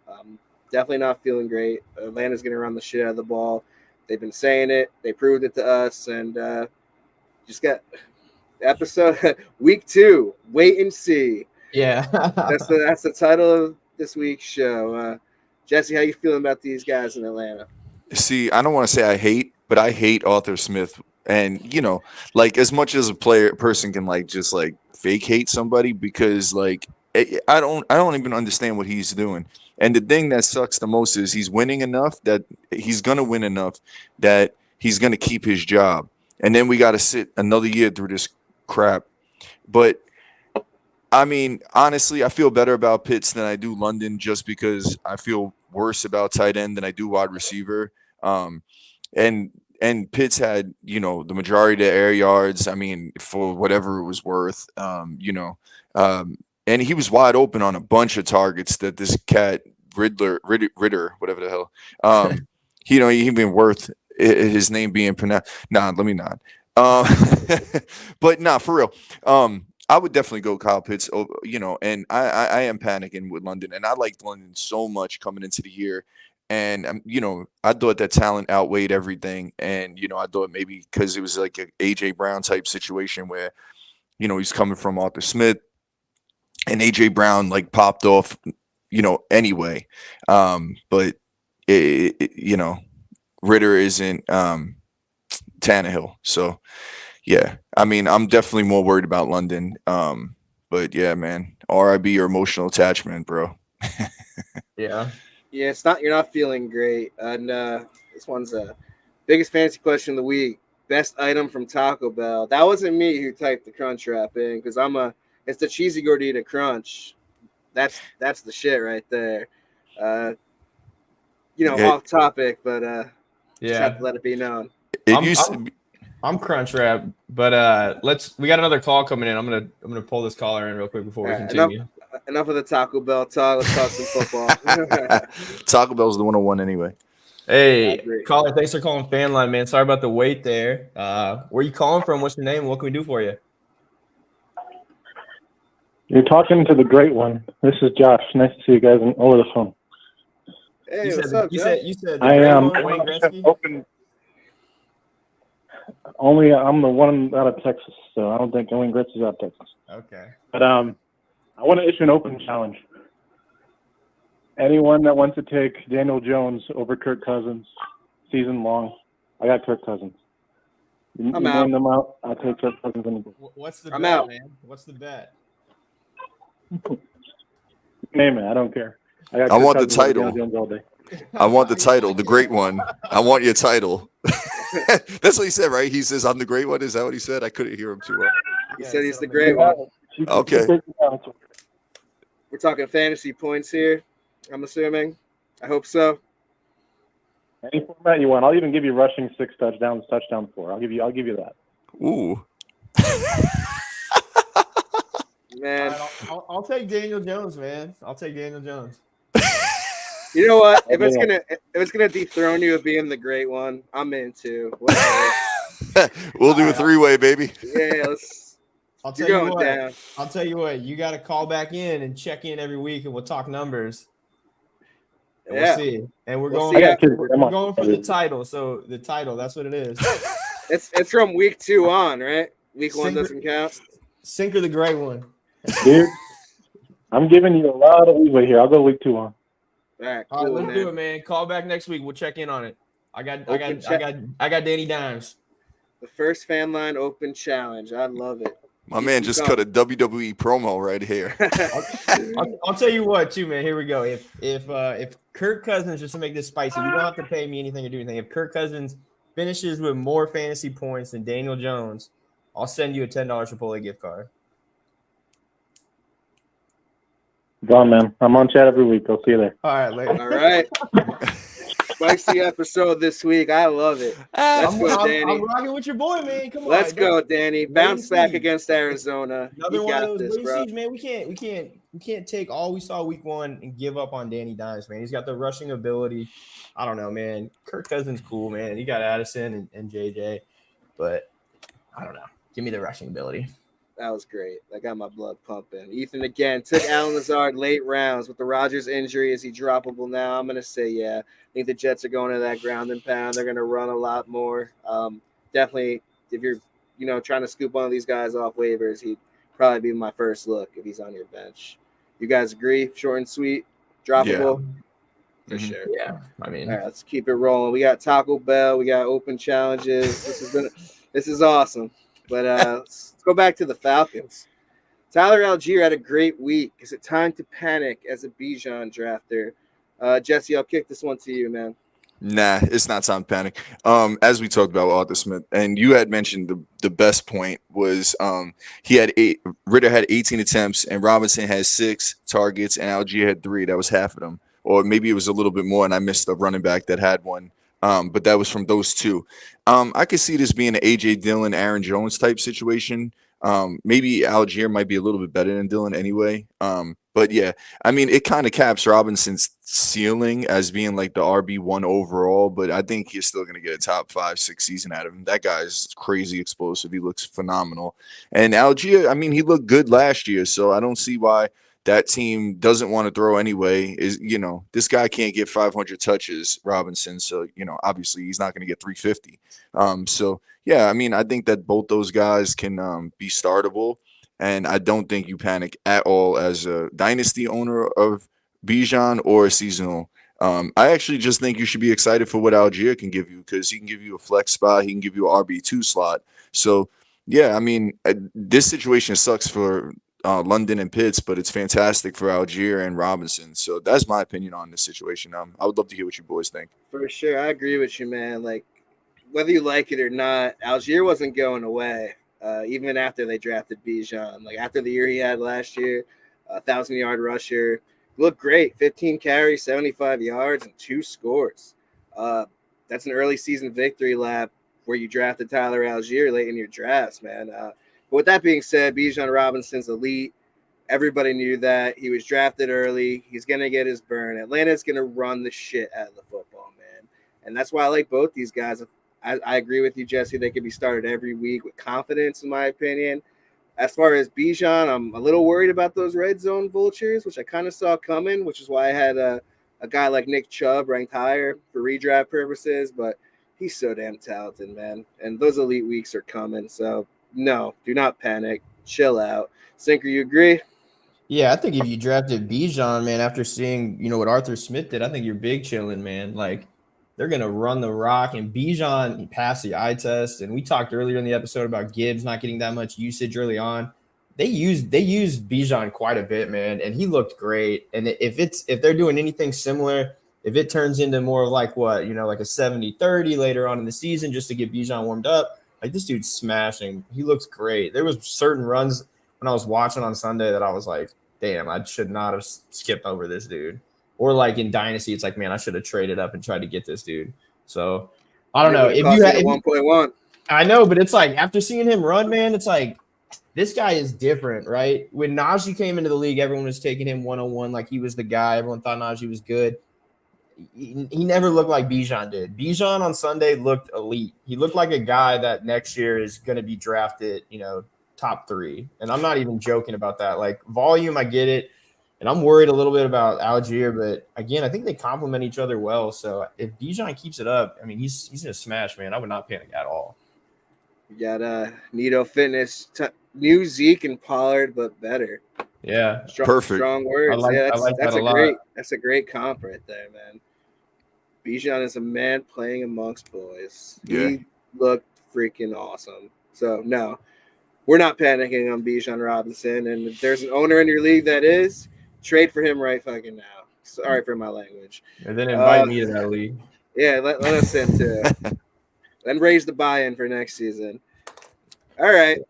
Definitely not feeling great. Atlanta's going to run the shit out of the ball. They've been saying it. They proved it to us, and just got episode week 2. Wait and see. Yeah. That's the title of this week's show. Jesse, how you feeling about these guys in Atlanta? See, I don't want to say I hate, but I hate Arthur Smith. And, like as much as a person can just fake hate somebody, because I don't even understand what he's doing. And the thing that sucks the most is he's winning enough that he's going to win enough that he's going to keep his job. And then we got to sit another year through this crap. But I mean, honestly, I feel better about Pitts than I do London, just because I feel worse about tight end than I do wide receiver. And Pitts had, the majority of the air yards, I mean, for whatever it was worth, and he was wide open on a bunch of targets that this cat Ritter, whatever the hell, he even worth his name being pronounced. Nah, let me not. But nah, for real. I would definitely go Kyle Pitts, and I am panicking with London, and I liked London so much coming into the year. And, I thought that talent outweighed everything. And, I thought maybe because it was like an A.J. Brown type situation where, he's coming from Arthur Smith, and A.J. Brown popped off, anyway. But, Ritter isn't Tannehill. So, yeah, I mean, I'm definitely more worried about London. But, yeah, man, RIB your emotional attachment, bro. Yeah. Yeah, you're not feeling great. And this one's biggest fantasy question of the week. Best item from Taco Bell. That wasn't me who typed the Crunch Wrap in, because it's the cheesy gordita crunch. That's the shit right there. Off topic, but just have to let it be known. I'm Crunch Wrap, but we got another call coming in. I'm gonna pull this caller in real quick before we continue. Enough of the Taco Bell talk. Let's talk some football. Taco Bell's the 101 anyway. Hey, caller, thanks for calling Fanline, man. Sorry about the wait there. Where are you calling from? What's your name? What can we do for you? You're talking to the great one. This is Josh. Nice to see you guys over the phone. Hey, what's up, you Josh? said I am Wayne Gretzky? I'm the one out of Texas, so I don't think Wayne Gretzky's out of Texas. Okay. But I want to issue an open challenge. Anyone that wants to take Daniel Jones over Kirk Cousins season long, I got Kirk Cousins. I'm out. Name them out. I'll take Kirk Cousins any day. What's the I'm bet, out. man? What's the bet? Name it. I don't care. I want the Cousins over title. Daniel Jones all day. I want the title, the great one. I want your title. That's what he said, right? He says, I'm the great one. Is that what he said? I couldn't hear him too well. He said he's the great one. Okay. We're talking fantasy points here, I'm assuming. I hope so. Any format you want. I'll even give you rushing 6 touchdowns, touchdown 4. I'll give you that. Ooh. Man. Right, I'll take Daniel Jones, man. I'll take Daniel Jones. You know what? If it's gonna dethrone you of being the great one, I'm in too. We'll do a 3-way, baby. Yeah, I'll tell you what. You got to call back in and check in every week, and we'll talk numbers. And we'll see. And we're going for the title. So the title, that's what it is. It's from week 2 on, right? Week 1 doesn't count. Sinker the great one. Dude, I'm giving you a lot of leeway here. I'll go week 2 on. All right, All right, let's do it, man. Call back next week. We'll check in on it. I got Danny Dimes. The first Fanline Open Challenge. I love it. My man just cut a WWE promo right here. I'll tell you what, too, man. Here we go. If Kirk Cousins, just to make this spicy, you don't have to pay me anything or do anything. If Kirk Cousins finishes with more fantasy points than Daniel Jones, I'll send you a $10 Chipotle gift card. Done, man. I'm on chat every week. I'll see you there. All right, later. All right. Spicy episode this week. I love it. Let's go, Danny. I'm rocking with your boy, man. Come on. Let's go, Danny. Bounce back against Arizona. Another You one of got those this, wait bro. siege, man. We can't take all we saw week 1 and give up on Danny Dimes, man. He's got the rushing ability. I don't know, man. Kirk Cousins cool, man. He got Addison and JJ, but I don't know. Give me the rushing ability. That was great. That got my blood pumping. Ethan again took Allen Lazard late rounds with the Rodgers injury. Is he droppable now? I'm gonna say yeah. I think the Jets are going to that ground and pound. They're gonna run a lot more. Definitely, if you're trying to scoop one of these guys off waivers, he'd probably be my first look if he's on your bench. You guys agree? Short and sweet, droppable. For sure. Yeah, I mean, all right, let's keep it rolling. We got Taco Bell. We got open challenges. This is awesome. But let's go back to the Falcons. Tyler Algier had a great week. Is it time to panic as a Bijan drafter? Jesse, I'll kick this one to you, man. Nah, it's not time to panic. As we talked about Arthur Smith, and you had mentioned the best point was Ritter had 18 attempts and Robinson had 6 targets and Algier had 3. That was half of them. Or maybe it was a little bit more and I missed the running back that had one. But that was from those 2. I could see this being an A.J. Dillon, Aaron Jones type situation. Maybe Algier might be a little bit better than Dillon anyway. But yeah, I mean, it kind of caps Robinson's ceiling as being like the RB1 overall, but I think he's still going to get a top 5-6 season out of him. That guy's crazy explosive. He looks phenomenal. And Algier, I mean, he looked good last year, so I don't see why that team doesn't want to throw anyway. This guy can't get 500 touches, Robinson. So, obviously he's not going to get 350. So yeah, I mean, I think that both those guys can be startable, and I don't think you panic at all as a dynasty owner of Bijan or a seasonal. I actually just think you should be excited for what Algier can give you because he can give you a flex spot. He can give you an RB2 slot. So yeah, I mean, this situation sucks for London and Pitts, but it's fantastic for Algier and Robinson. So that's my opinion on this situation. I would love to hear what you boys think. For sure. I agree with you, man. Like, whether you like it or not, Algier wasn't going away, even after they drafted Bijan. Like, after the year he had last year, 1,000-yard rusher, looked great. 15 carries, 75 yards, and 2 scores. That's an early season victory lap where you drafted Tyler Algier late in your drafts, man. But with that being said, Bijan Robinson's elite. Everybody knew that. He was drafted early. He's going to get his burn. Atlanta's going to run the shit out of the football, man. And that's why I like both these guys. I agree with you, Jesse. They could be started every week with confidence, in my opinion. As far as Bijan, I'm a little worried about those red zone vultures, which I kind of saw coming, which is why I had a guy like Nick Chubb ranked higher for redraft purposes. But he's so damn talented, man. And those elite weeks are coming. So, no, do not panic. Chill out. Sinker, you agree? Yeah, I think if you drafted Bijan, man, after seeing, what Arthur Smith did, I think you're big chilling, man. Like, they're going to run the rock. And Bijan, he passed the eye test. And we talked earlier in the episode about Gibbs not getting that much usage early on. They used Bijan quite a bit, man. And he looked great. And if they're doing anything similar, if it turns into more of like what, like a 70-30 later on in the season just to get Bijan warmed up, like this dude's smashing. He looks great. There was certain runs when I was watching on Sunday that I was like, damn, I should not have skipped over this dude. Or like in Dynasty, it's like, man, I should have traded up and tried to get this dude. So I don't know. If you had 1.1, I know, but it's like after seeing him run, man, it's like this guy is different, right? When Najee came into the league, everyone was taking him 101 like he was the guy. Everyone thought Najee was good. He never looked like Bijan did. Bijan on Sunday looked elite. He looked like a guy that next year is going to be drafted, top 3. And I'm not even joking about that. Like volume, I get it. And I'm worried a little bit about Algier, but again, I think they complement each other well. So if Bijan keeps it up, I mean, he's going to smash, man. I would not panic at all. You got Nito Fitness, new Zeke and Pollard, but better. Yeah, Perfect. Strong words. I like that a lot. That's a great comp right there, man. Bijan is a man playing amongst boys. Yeah. He looked freaking awesome. So no, we're not panicking on Bijan Robinson. And if there's an owner in your league that is, trade for him right fucking now. Sorry for my language. And then invite me to that league. Yeah, let us in too. Then raise the buy-in for next season. All right.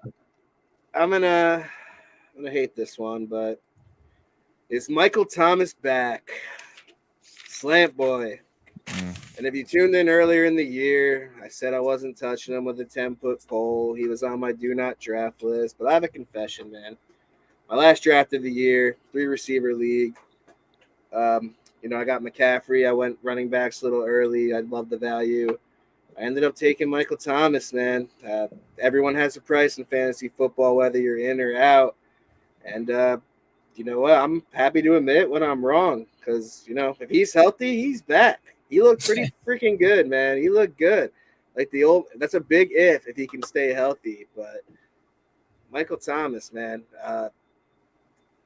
I'm gonna hate this one, but Is Michael Thomas back? Slant boy. And if you tuned in earlier in the year, I said I wasn't touching him with a 10-foot pole. He was on my do not draft list. But I have a confession, man. My last draft of the year, 3-receiver league. I got McCaffrey. I went running backs a little early. I love the value. I ended up taking Michael Thomas, man. Everyone has a price in fantasy football, whether you're in or out. And you know what? I'm happy to admit when I'm wrong because, if he's healthy, he's back. He looked pretty freaking good, man. He looked good. Like that's a big if he can stay healthy. But Michael Thomas, man,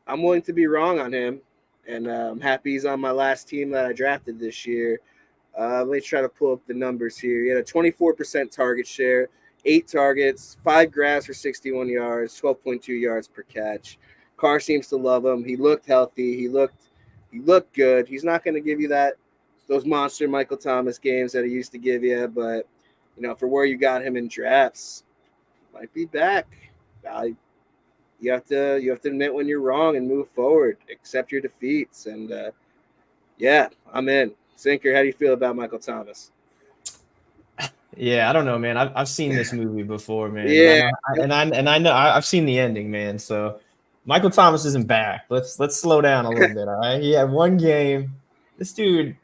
I'm willing to be wrong on him. And I'm happy he's on my last team that I drafted this year. Let me try to pull up the numbers here. He had a 24% target share, 8 targets, 5 grabs for 61 yards, 12.2 yards per catch. Carr seems to love him. He looked healthy. He looked good. He's not going to give you those monster Michael Thomas games that he used to give you, but for where you got him in drafts, might be back. You have to admit when you're wrong and move forward, accept your defeats, and I'm in. Sinker, how do you feel about Michael Thomas? Yeah, I don't know, man. I've seen this movie before, man. Yeah, and I know I've seen the ending, man. So Michael Thomas isn't back. Let's slow down a little bit. All right, he had one game. This dude,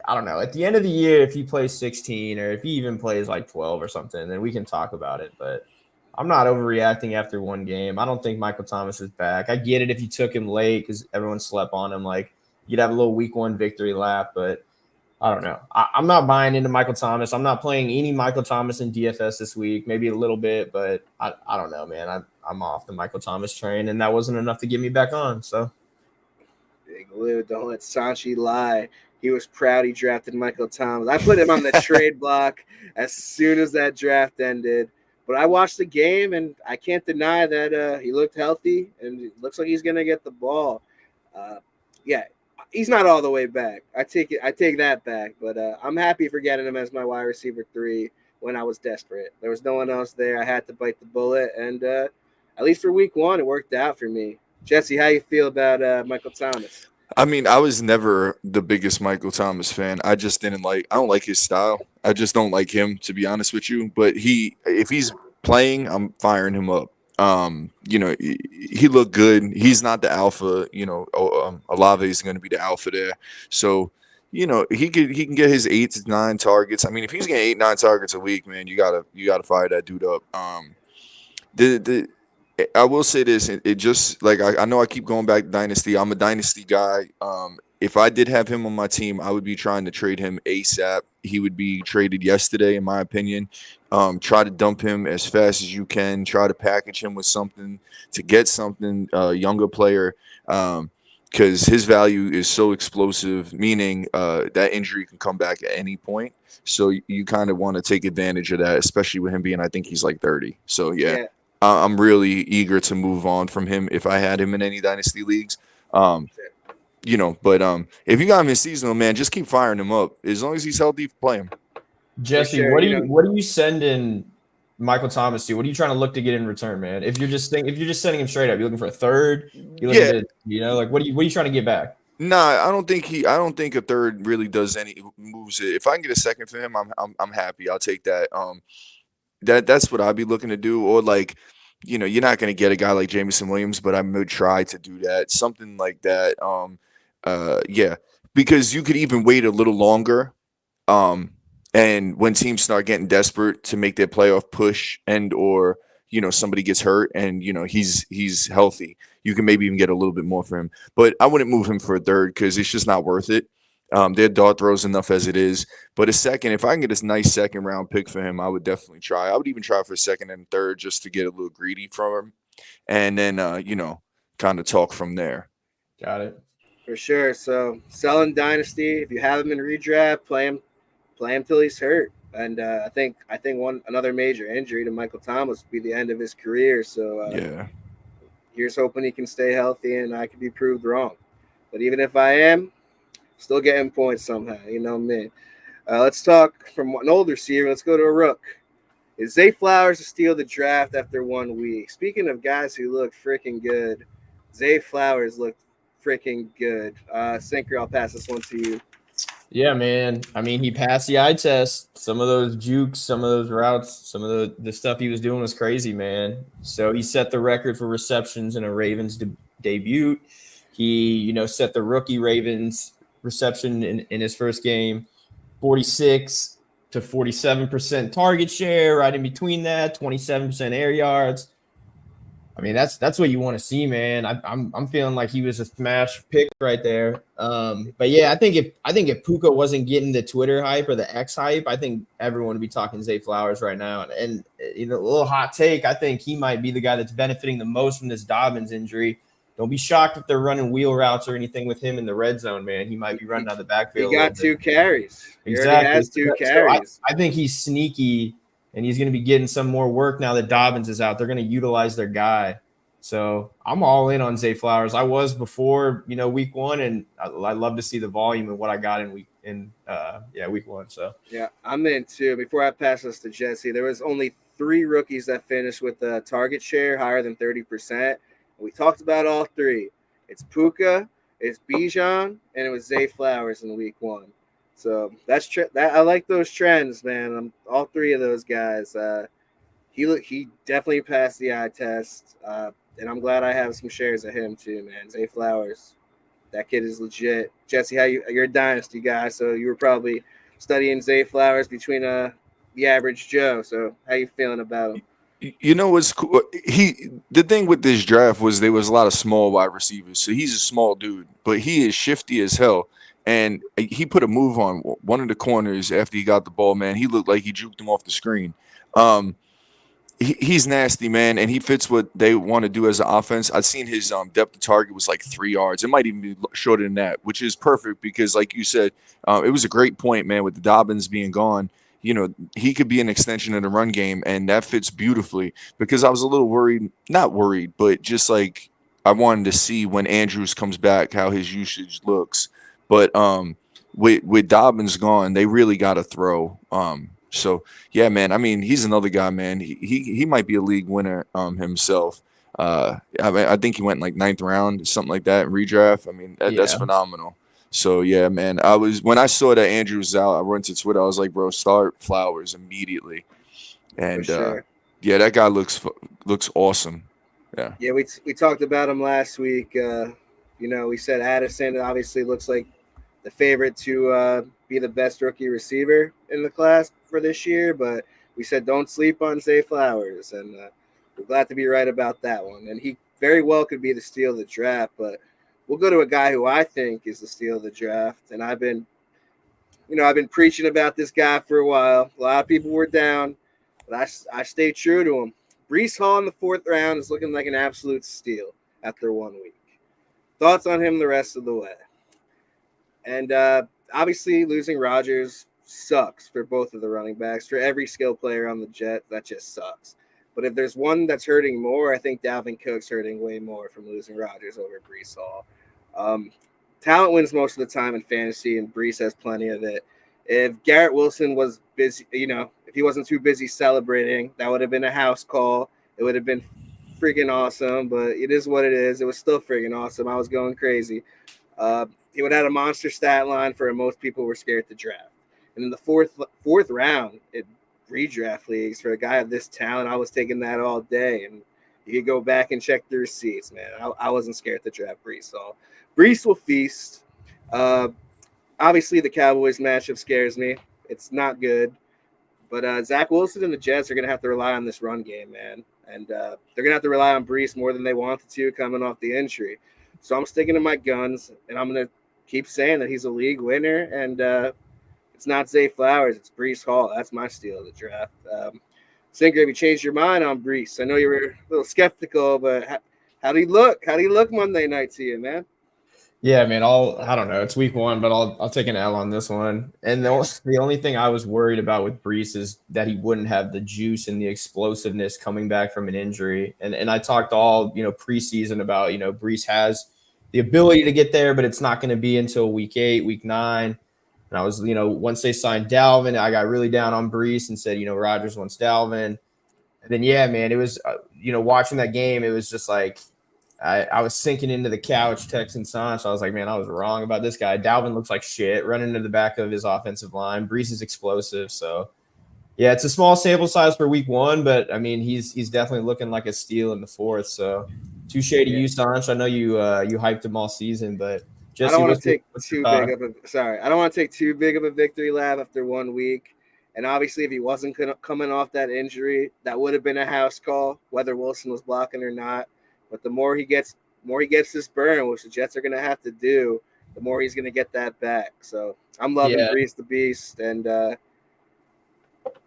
I don't know. At the end of the year, if he plays 16 or if he even plays like 12 or something, then we can talk about it. But I'm not overreacting after one game. I don't think Michael Thomas is back. I get it if you took him late because everyone slept on him. Like you'd have a little week 1 victory lap, but I don't know. I'm not buying into Michael Thomas. I'm not playing any Michael Thomas in DFS this week, maybe a little bit, but I don't know, man. I'm off the Michael Thomas train, and that wasn't enough to get me back on. So, Big Lou, don't let Sanchi lie. He was proud he drafted Michael Thomas. I put him on the trade block as soon as that draft ended. But I watched the game, and I can't deny that he looked healthy, and it looks like he's going to get the ball. He's not all the way back. I take that back, but I'm happy for getting him as my wide receiver 3 when I was desperate. There was no one else there. I had to bite the bullet, and at least for week 1, it worked out for me. Jesse, how you feel about Michael Thomas? I mean, I was never the biggest Michael Thomas fan. I just I don't like his style. I just don't like him, to be honest with you. But if he's playing, I'm firing him up. He looked good. He's not the alpha. Olave is going to be the alpha there. So, he can get his 8 to 9 targets. I mean, if he's getting 8-9 targets a week, man, you gotta fire that dude up. I will say this. It just like I know I keep going back to Dynasty. I'm a Dynasty guy. If I did have him on my team, I would be trying to trade him ASAP. He would be traded yesterday, in my opinion. Try to dump him as fast as you can. Try to package him with something to get something, younger player, because his value is so explosive, meaning that injury can come back at any point. So you kind of want to take advantage of that, especially with him being, I think he's like 30. So, yeah. I'm really eager to move on from him if I had him in any Dynasty leagues. But if you got him in seasonal, man, just keep firing him up. As long as he's healthy, play him. Jesse, sure, what are you sending Michael Thomas to? What are you trying to look to get in return, man? If you're just sending him straight up, you're looking for a third. You're looking at, what are you trying to get back? Nah, I don't think a third really does any moves it. If I can get a second for him, I'm happy. I'll take that. That's what I'd be looking to do. Or you're not going to get a guy like Jameson Williams, but I would try to do that. Something like that. Because you could even wait a little longer. And when teams start getting desperate to make their playoff push or somebody gets hurt and, he's healthy, you can maybe even get a little bit more for him. But I wouldn't move him for a third because it's just not worth it. Their dart throws enough as it is. But a second, if I can get this nice second round pick for him, I would definitely try. I would even try for a second and third just to get a little greedy from him. And then, kind of talk from there. Got it. For sure. So selling Dynasty, if you have him in redraft, play him till he's hurt. And I think another major injury to Michael Thomas would be the end of his career. So here's hoping he can stay healthy and I can be proved wrong. But even if I am, still getting points somehow, me. Let's talk from an older receiver. Let's go to a rook. Is Zay Flowers to steal the draft after 1 week? Speaking of guys who look freaking good, Zay Flowers looked freaking good. Sinker, I'll pass this one to you. Yeah, man. I mean, he passed the eye test. Some of those jukes, some of those routes, some of the stuff he was doing was crazy, man. So he set the record for receptions in a Ravens debut. He, set the rookie Ravens reception in his first game, 46 to 47% target share, right in between that, 27% air yards. I mean, that's what you want to see, man. I'm feeling like he was a smash pick right there. But yeah, I think if Puka wasn't getting the Twitter hype or the X hype, I think everyone would be talking Zay Flowers right now. And a little hot take, I think he might be the guy that's benefiting the most from this Dobbins injury. Don't be shocked if they're running wheel routes or anything with him in the red zone, man. He might be running out of the backfield. He got 2 carries. He exactly. already has 2 carries. So I think he's sneaky. And he's going to be getting some more work now that Dobbins is out. They're going to utilize their guy. So I'm all in on Zay Flowers. I was before, week 1, and I love to see the volume and what I got in week 1. So yeah, I'm in too. Before I pass this to Jesse, there was only 3 rookies that finished with a target share higher than 30%. We talked about all 3. It's Puka, it's Bijan, and it was Zay Flowers in week 1. So that's I like those trends, man. All 3 of those guys. He definitely passed the eye test, and I'm glad I have some shares of him too, man. Zay Flowers, that kid is legit. Jesse, you're a Dynasty guy, so you were probably studying Zay Flowers between the average Joe. So how you feeling about him? What's cool? The thing with this draft was there was a lot of small wide receivers, so he's a small dude, but he is shifty as hell. And he put a move on one of the corners after he got the ball, man. He looked like he juked him off the screen. He's nasty, man, and he fits what they want to do as an offense. I've seen his depth of target was like 3 yards. It might even be shorter than that, which is perfect because, like you said, it was a great point, man, with the Dobbins being gone. He could be an extension of the run game, and that fits beautifully because I was a little worried, not worried, but just like I wanted to see when Andrews comes back how his usage looks. But with Dobbins gone, they really got to throw. So yeah, man. I mean, he's another guy, man. He might be a league winner himself. I think he went like 9th round, something like that, redraft. I mean, that's phenomenal. So yeah, man. When I saw that Andrews was out, I went to Twitter. I was like, bro, start Flowers immediately. And sure. Yeah, that guy looks awesome. Yeah. Yeah, we talked about him last week. We said Addison obviously looks like the favorite to be the best rookie receiver in the class for this year, but we said don't sleep on Zay Flowers, and we're glad to be right about that one. And he very well could be the steal of the draft, but we'll go to a guy who I think is the steal of the draft, and I've been preaching about this guy for a while. A lot of people were down, but I stayed true to him. Breece Hall in the 4th round is looking like an absolute steal after 1 week. Thoughts on him the rest of the way? And obviously losing Rodgers sucks for both of the running backs. For every skill player on the Jets, that just sucks. But if there's one that's hurting more, I think Dalvin Cook's hurting way more from losing Rodgers over Breece Hall. Talent wins most of the time in fantasy, and Breece has plenty of it. If Garrett Wilson was busy, if he wasn't too busy celebrating, that would have been a house call. It would have been freaking awesome, but it is what it is. It was still freaking awesome. I was going crazy. He would have had a monster stat line for most people were scared to draft. And in the fourth round, in redraft leagues, for a guy of this talent, I was taking that all day. And you could go back and check the receipts, man. I wasn't scared to draft Breece Hall. Breece will feast. Obviously, the Cowboys matchup scares me. It's not good. But Zach Wilson and the Jets are going to have to rely on this run game, man. And they're going to have to rely on Breece more than they wanted to coming off the injury. So I'm sticking to my guns, and I'm going to keep saying that he's a league winner. And it's not Zay Flowers. It's Breece Hall. That's my steal of the draft. Sinker, have you changed your mind on Breece? I know you were a little skeptical, but how do you look? How do you look Monday night to you, man? Yeah, man. I don't know. It's week 1, but I'll take an L on this one. And the only thing I was worried about with Breece is that he wouldn't have the juice and the explosiveness coming back from an injury. And I talked all preseason about Breece has the ability to get there, but it's not going to be until week 8, week 9. And I was once they signed Dalvin, I got really down on Breece and said Rodgers wants Dalvin. And then yeah, man, it was watching that game, it was just like I was sinking into the couch texting Sanch. I was like, man, I was wrong about this guy. Dalvin looks like shit, running to the back of his offensive line. Brees is explosive. So, yeah, it's a small sample size for week 1, but, I mean, he's definitely looking like a steal in the 4th. So, touche to you, Sanch. I know you hyped him all season, but Jesse, I don't want to take what's too your thought? big of a sorry. I don't want to take too big of a victory lap after 1 week. And obviously, if he wasn't coming off that injury, that would have been a house call, whether Wilson was blocking or not. But the more he gets this burn, which the Jets are going to have to do, the more he's going to get that back. So I'm loving Brees the Beast, and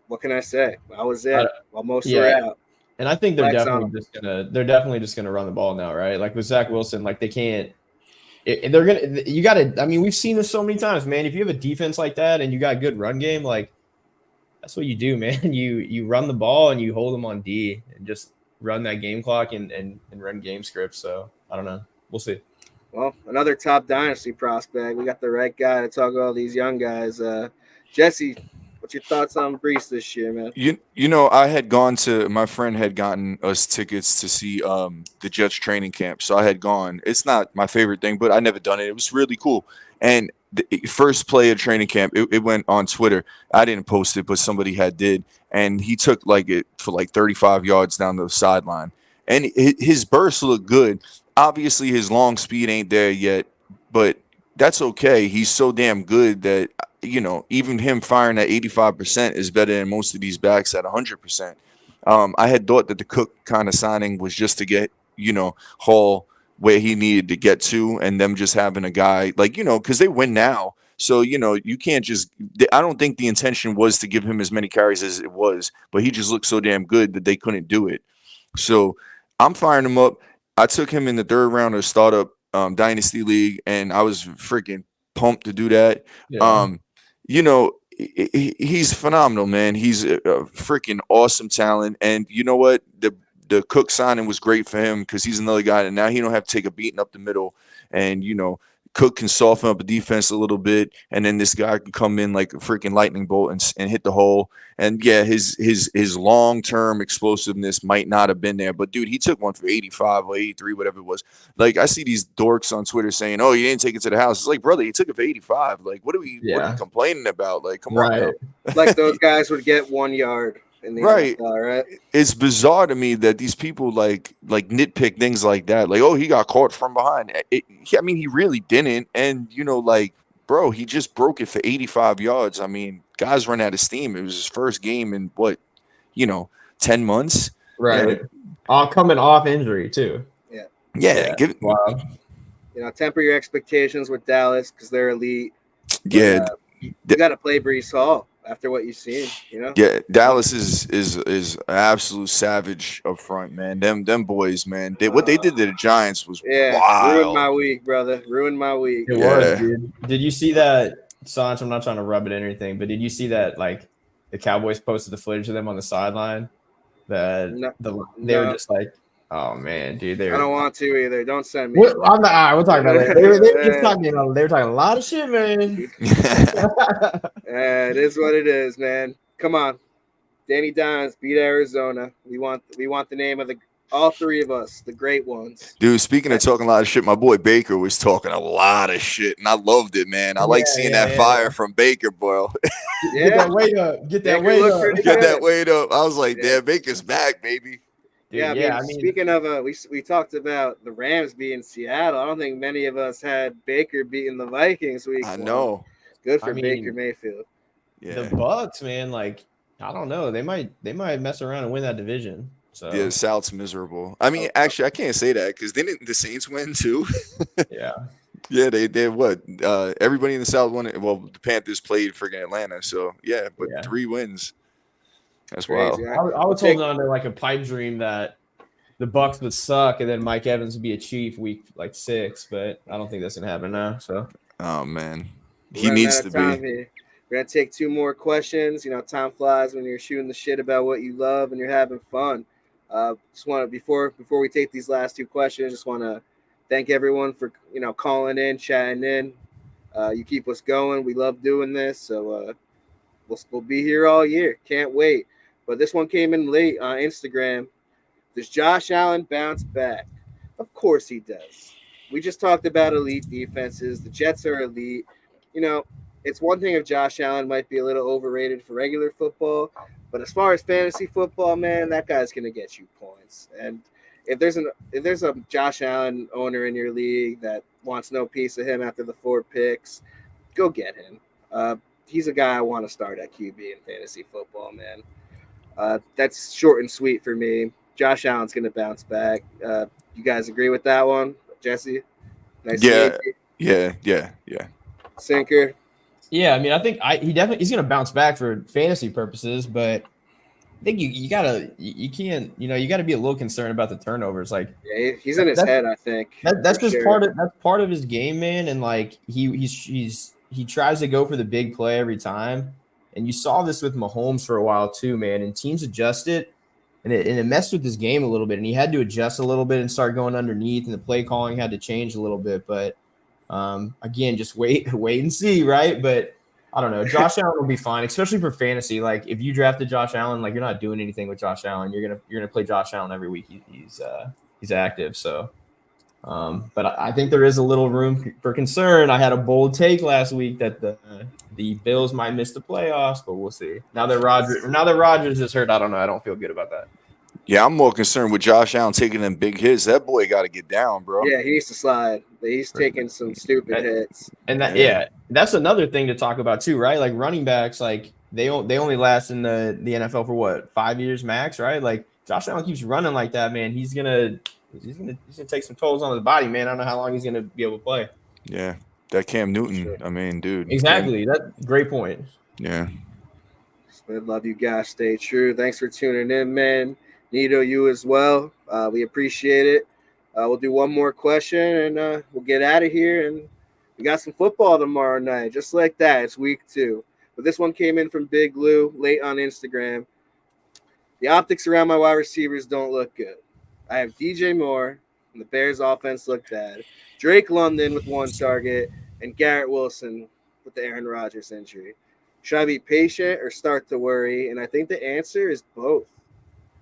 what can I say? I was in while most were out. And I think they're definitely just gonna run the ball now, right? Like with Zach Wilson, like they can't. They're gonna. You got to. I mean, we've seen this so many times, man. If you have a defense like that and you got a good run game, like that's what you do, man. You run the ball and you hold them on D and just run that game clock and run game scripts. So I don't know. We'll see. Well, another top dynasty prospect. We got the right guy to talk about all these young guys. Jesse, what's your thoughts on Brees this year, man? You know, my friend had gotten us tickets to see the Jets training camp. So I had gone. It's not my favorite thing, but I never done it. It was really cool. And the first play of training camp, it went on Twitter. I didn't post it, but somebody did. And he took it for 35 yards down the sideline. And his burst looked good. Obviously, his long speed ain't there yet, but that's okay. He's so damn good that, you know, even him firing at 85% is better than most of these backs at 100%. I had thought that the Cook kind of signing was just to get, you know, Hall where he needed to get to, and them just having a guy because they win now. So, you know, you can't just – I don't think the intention was to give him as many carries as it was, but he just looked so damn good that they couldn't do it. So I'm firing him up. I took him in the 3rd round of startup Dynasty League, and I was freaking pumped to do that. Yeah. You know, he's phenomenal, man. He's a freaking awesome talent. And you know what? The Cook signing was great for him because he's another guy that now he don't have to take a beating up the middle. And, you know, Cook can soften up a defense a little bit. And then this guy can come in like a freaking lightning bolt and hit the hole. And, yeah, his long-term explosiveness might not have been there. But, dude, he took one for 85 or 83, whatever it was. Like, I see these dorks on Twitter saying, oh, you didn't take it to the house. It's like, brother, he took it for 85. Like, what are we complaining about? Like, come on now. Like those guys would get 1 yard. In the NFL, right? It's bizarre to me that these people like nitpick things like that. Like, oh, he got caught from behind. I mean, he really didn't. And, you know, like, bro, he just broke it for 85 yards. I mean, guys run out of steam. It was his first game in 10 months. Right. All coming off injury, too. Yeah. Wow. You know, temper your expectations with Dallas because they're elite. Yeah. You got to play Brees Hall. After what you've seen, you know. Yeah, Dallas is an absolute savage up front, man. Them boys, man. What they did to the Giants was wild. Ruined my week, brother. Ruined my week. It was, dude. Did you see that, Sanch? I'm not trying to rub it in or anything, but did you see that the Cowboys posted the footage of them on the sideline? They were just like, oh man, dude. I don't want to either. Don't send me. We'll talk about it later. They were talking a lot of shit, man. It is what it is, man. Come on, Danny Dimes beat Arizona. We want the name of all 3 of us, the great ones. Dude, speaking of talking a lot of shit, my boy Baker was talking a lot of shit, and I loved it, man. I like seeing that fire from Baker, bro. Get that weight up. Get that weight up. I was like, damn, Baker's back, baby. Dude, I mean, speaking of, we talked about the Rams beating Seattle. I don't think many of us had Baker beating the Vikings week. I know. Good for Baker Mayfield. Yeah. The Bucks, man, I don't know. They might mess around and win that division. So yeah, South's miserable. I mean, actually, I can't say that because didn't the Saints win too? Yeah. Yeah, they what? Everybody in the South won it. Well, the Panthers played freaking Atlanta, so yeah, but 3 wins. That's wild. I was holding on to a pipe dream that the Bucks would suck and then Mike Evans would be a Chief week 6, but I don't think that's gonna happen now. So, oh man, he needs to be. We're gonna take 2 more questions. You know, time flies when you're shooting the shit about what you love and you're having fun. Just want to before we take these last 2 questions, just want to thank everyone for calling in, chatting in. You keep us going. We love doing this, so we'll be here all year. Can't wait. But this one came in late on Instagram. Does Josh Allen bounce back? Of course he does. We just talked about elite defenses. The Jets are elite. You know, it's one thing if Josh Allen might be a little overrated for regular football, but as far as fantasy football, man, that guy's going to get you points. And if there's a Josh Allen owner in your league that wants no piece of him after the 4 picks, go get him. He's a guy I want to start at QB in fantasy football, man. That's short and sweet for me. Josh Allen's going to bounce back. You guys agree with that one, Jesse? Nice Yeah. Sinker. Yeah, I mean, I think he's going to bounce back for fantasy purposes, but I think you gotta you can't you got to be a little concerned about the turnovers. Like, yeah, he's in his head, I think. That's just part of his game, man. And like he tries to go for the big play every time. And you saw this with Mahomes for a while too, man. And teams adjusted, and it messed with his game a little bit. And he had to adjust a little bit and start going underneath, and the play calling had to change a little bit. But again, just wait and see, right? But I don't know. Josh Allen will be fine, especially for fantasy. Like if you drafted Josh Allen, like you're not doing anything with Josh Allen. You're gonna play Josh Allen every week. He's active. So, but I think there is a little room for concern. I had a bold take last week that the Bills might miss the playoffs, but we'll see. Now that Rodgers is hurt, I don't know. I don't feel good about that. Yeah, I'm more concerned with Josh Allen taking them big hits. That boy got to get down, bro. Yeah, he needs to slide. He's taking some stupid hits. And that's another thing to talk about too, right? Like running backs, like they only last in the NFL for what, 5 years max, right? Like Josh Allen keeps running like that, man. He's gonna take some tolls on his body, man. I don't know how long he's gonna be able to play. Yeah, that Cam Newton. Sure. I mean, dude. Exactly. That's a great point. Yeah. I love you guys. Stay true. Thanks for tuning in, man. Nito, you as well. We appreciate it. We'll do one more question and we'll get out of here. And we got some football tomorrow night, just like that. It's week 2. But this one came in from Big Lou late on Instagram. The optics around my wide receivers don't look good. I have DJ Moore, and the Bears' offense looked bad. Drake London with 1 target, and Garrett Wilson with the Aaron Rodgers injury. Should I be patient or start to worry? And I think the answer is both.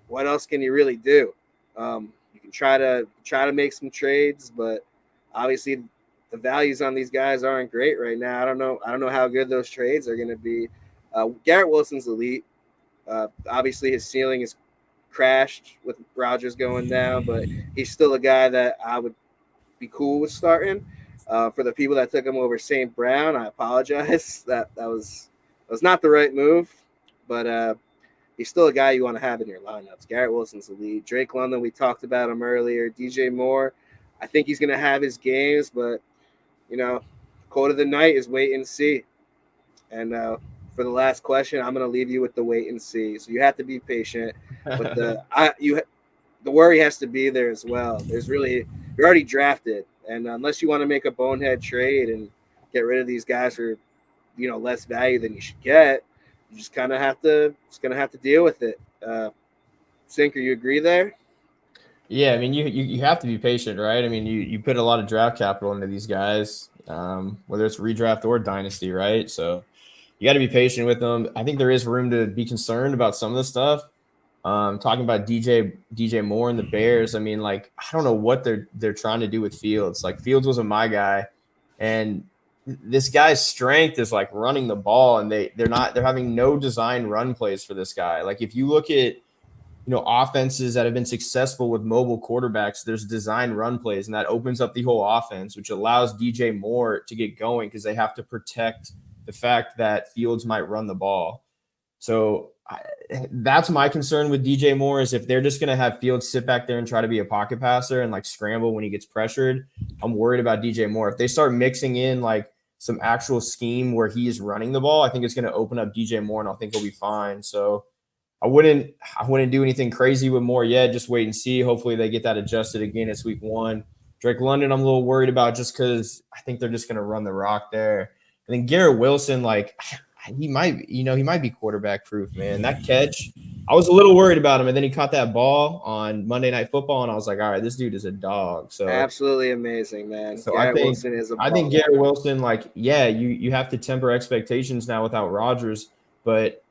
What else can you really do? You can try to make some trades, but obviously the values on these guys aren't great right now. I don't know how good those trades are going to be. Garrett Wilson's elite. Obviously his ceiling is crashed with Rodgers going down, but he's still a guy that I would be cool with starting. For the people that took him over St. Brown, I apologize. That was not the right move, but he's still a guy you want to have in your lineups. Garrett Wilson's the lead. Drake London, we talked about him earlier. DJ Moore, I think he's going to have his games, but, quote of the night is wait and see. And for the last question, I'm going to leave you with the wait and see. So you have to be patient. But the worry has to be there as well. You're already drafted. And unless you want to make a bonehead trade and get rid of these guys for, less value than you should get, you just kind of have to deal with it. Sinker, you agree there? Yeah, I mean, you have to be patient, right? I mean, you put a lot of draft capital into these guys, whether it's redraft or dynasty, right? So you got to be patient with them. I think there is room to be concerned about some of the stuff. Talking about DJ Moore and the Bears, I mean, like, I don't know what they're trying to do with Fields. Like, Fields wasn't my guy, and this guy's strength is like running the ball, and they're having no design run plays for this guy. Like if you look at, offenses that have been successful with mobile quarterbacks, there's design run plays, and that opens up the whole offense, which allows DJ Moore to get going because they have to protect the fact that Fields might run the ball. So that's my concern with DJ Moore is if they're just going to have Fields sit back there and try to be a pocket passer and like scramble when he gets pressured, I'm worried about DJ Moore. If they start mixing in like some actual scheme where he is running the ball, I think it's going to open up DJ Moore, and I think he'll be fine. So I wouldn't do anything crazy with Moore yet. Just wait and see. Hopefully they get that adjusted again. It's week 1. Drake London, I'm a little worried about just because I think they're just going to run the rock there. And then Garrett Wilson, like he might be quarterback proof, man. That catch, I was a little worried about him, and then he caught that ball on Monday Night Football, and I was like, all right, this dude is a dog. So absolutely amazing, man. So I think Garrett Wilson, like, yeah, you have to temper expectations now without Rodgers, but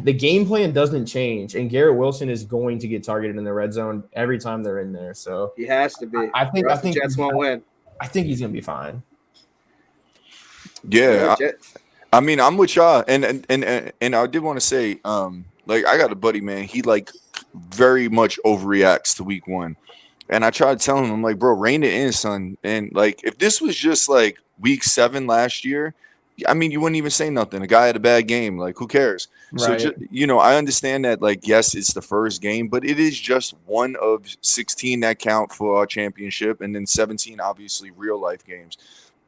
the game plan doesn't change, and Garrett Wilson is going to get targeted in the red zone every time they're in there. So He has to be. I think The Jets won't win. I think he's gonna be fine. Yeah, Jet- I mean, I'm with y'all, and I did want to say, like I got a buddy, man. He like very much overreacts to week 1, and I tried to tell him, I'm like, bro, rein it in, son. And like, if this was just like week 7 last year, I mean, you wouldn't even say nothing. A guy had a bad game, like who cares? So Right. I understand that, like, yes, it's the first game, but it is just one of 16 that count for our championship, and then 17 obviously real life games.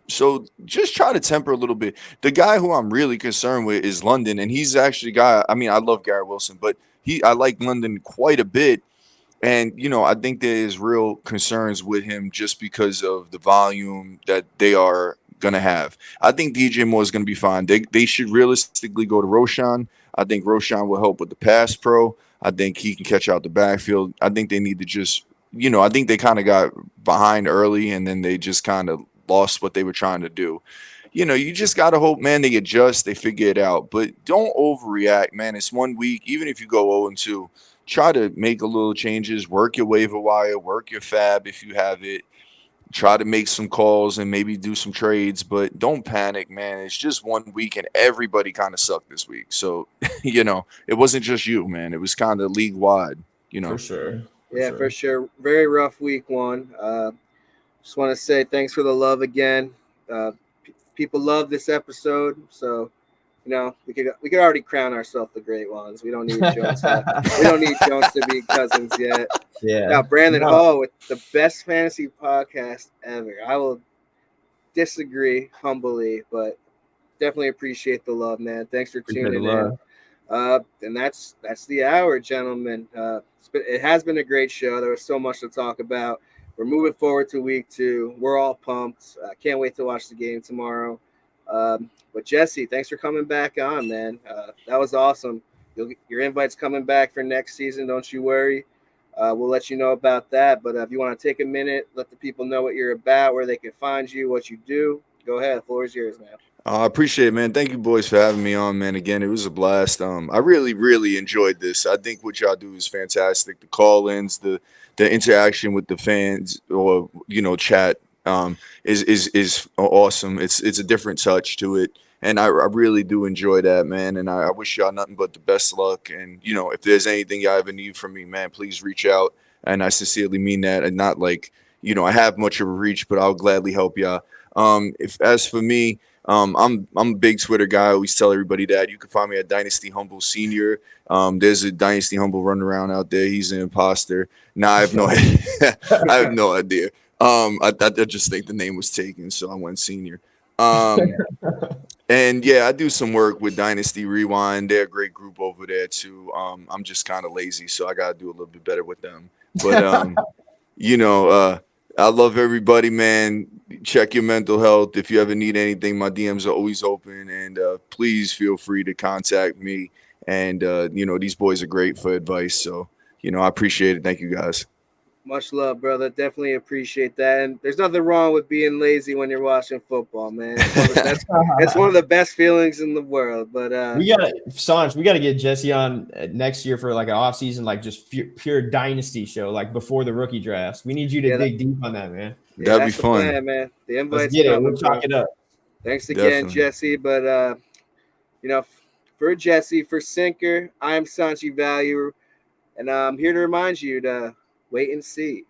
So just try to temper a little bit. The guy who I'm really concerned with is London, and he's actually a guy. I mean, I love Garrett Wilson, but I like London quite a bit. And I think there is real concerns with him just because of the volume that they are gonna have. I think DJ Moore is gonna be fine. They should realistically go to Roshan. I think Roshan will help with the pass pro. I think he can catch out the backfield. I think they need to just, I think they kind of got behind early, and then they just kind of lost what they were trying to do. You just got to hope, man, they adjust, they figure it out. But don't overreact, man. It's 1 week. Even if you go 0-2, try to make a little changes, work your waiver wire, work your fab if you have it. Try to make some calls and maybe do some trades, but don't panic, man. It's just 1 week, and everybody kind of sucked this week. So, it wasn't just you, man. It was kind of league wide, For sure. For sure. Very rough week 1. Just want to say thanks for the love again. People love this episode, so we could already crown ourselves the great ones. We don't need Jones. We don't need Jones to be cousins yet. Yeah. Now Brandon Hall with the best fantasy podcast ever. I will disagree humbly, but definitely appreciate the love, man. Thanks for tuning in. And that's the hour, gentlemen. It has been a great show. There was so much to talk about. We're moving forward to week 2. We're all pumped. Can't wait to watch the game tomorrow. But Jesse, thanks for coming back on, man. That was awesome. Your invite's coming back for next season. Don't you worry. We'll let you know about that. But if you want to take a minute, let the people know what you're about, where they can find you, what you do. Go ahead. The floor is yours, man. I appreciate it, man. Thank you, boys, for having me on, man. Again, it was a blast. I really, really enjoyed this. I think what y'all do is fantastic. The call-ins, the interaction with the fans, or chat, is awesome. It's a different touch to it, and I really do enjoy that, man. And I wish y'all nothing but the best luck. And if there's anything y'all ever need from me, man, please reach out. And I sincerely mean that. And not like I have much of a reach, but I'll gladly help y'all. As for me. I'm a big Twitter guy. I always tell everybody that. You can find me at Dynasty Humble Senior. There's a Dynasty Humble running around out there. He's an imposter. Nah, I have no idea. I have no idea. I just think the name was taken, so I went Senior. And yeah, I do some work with Dynasty Rewind. They're a great group over there too. I'm just kind of lazy, so I gotta do a little bit better with them. But I love everybody, man. Check your mental health. If you ever need anything, my DMs are always open, and please feel free to contact me. And these boys are great for advice, so I appreciate it. Thank you, guys. Much love, brother. Definitely appreciate that. And there's nothing wrong with being lazy when you're watching football, man. It's one of the best feelings in the world. But we gotta get Jesse on next year for like an off season, like just pure dynasty show, like before the rookie drafts. We need you to dig deep on that, man. That'd be fun, plan, man. The invite's Let's get coming, it. We'll chalk it up. Thanks again, Definitely. Jesse. But for Jesse, for Sinker, I'm Sanchi Value, and I'm here to remind you to wait and see.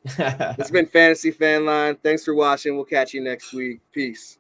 It's been Fantasy Fanline. Thanks for watching. We'll catch you next week. Peace.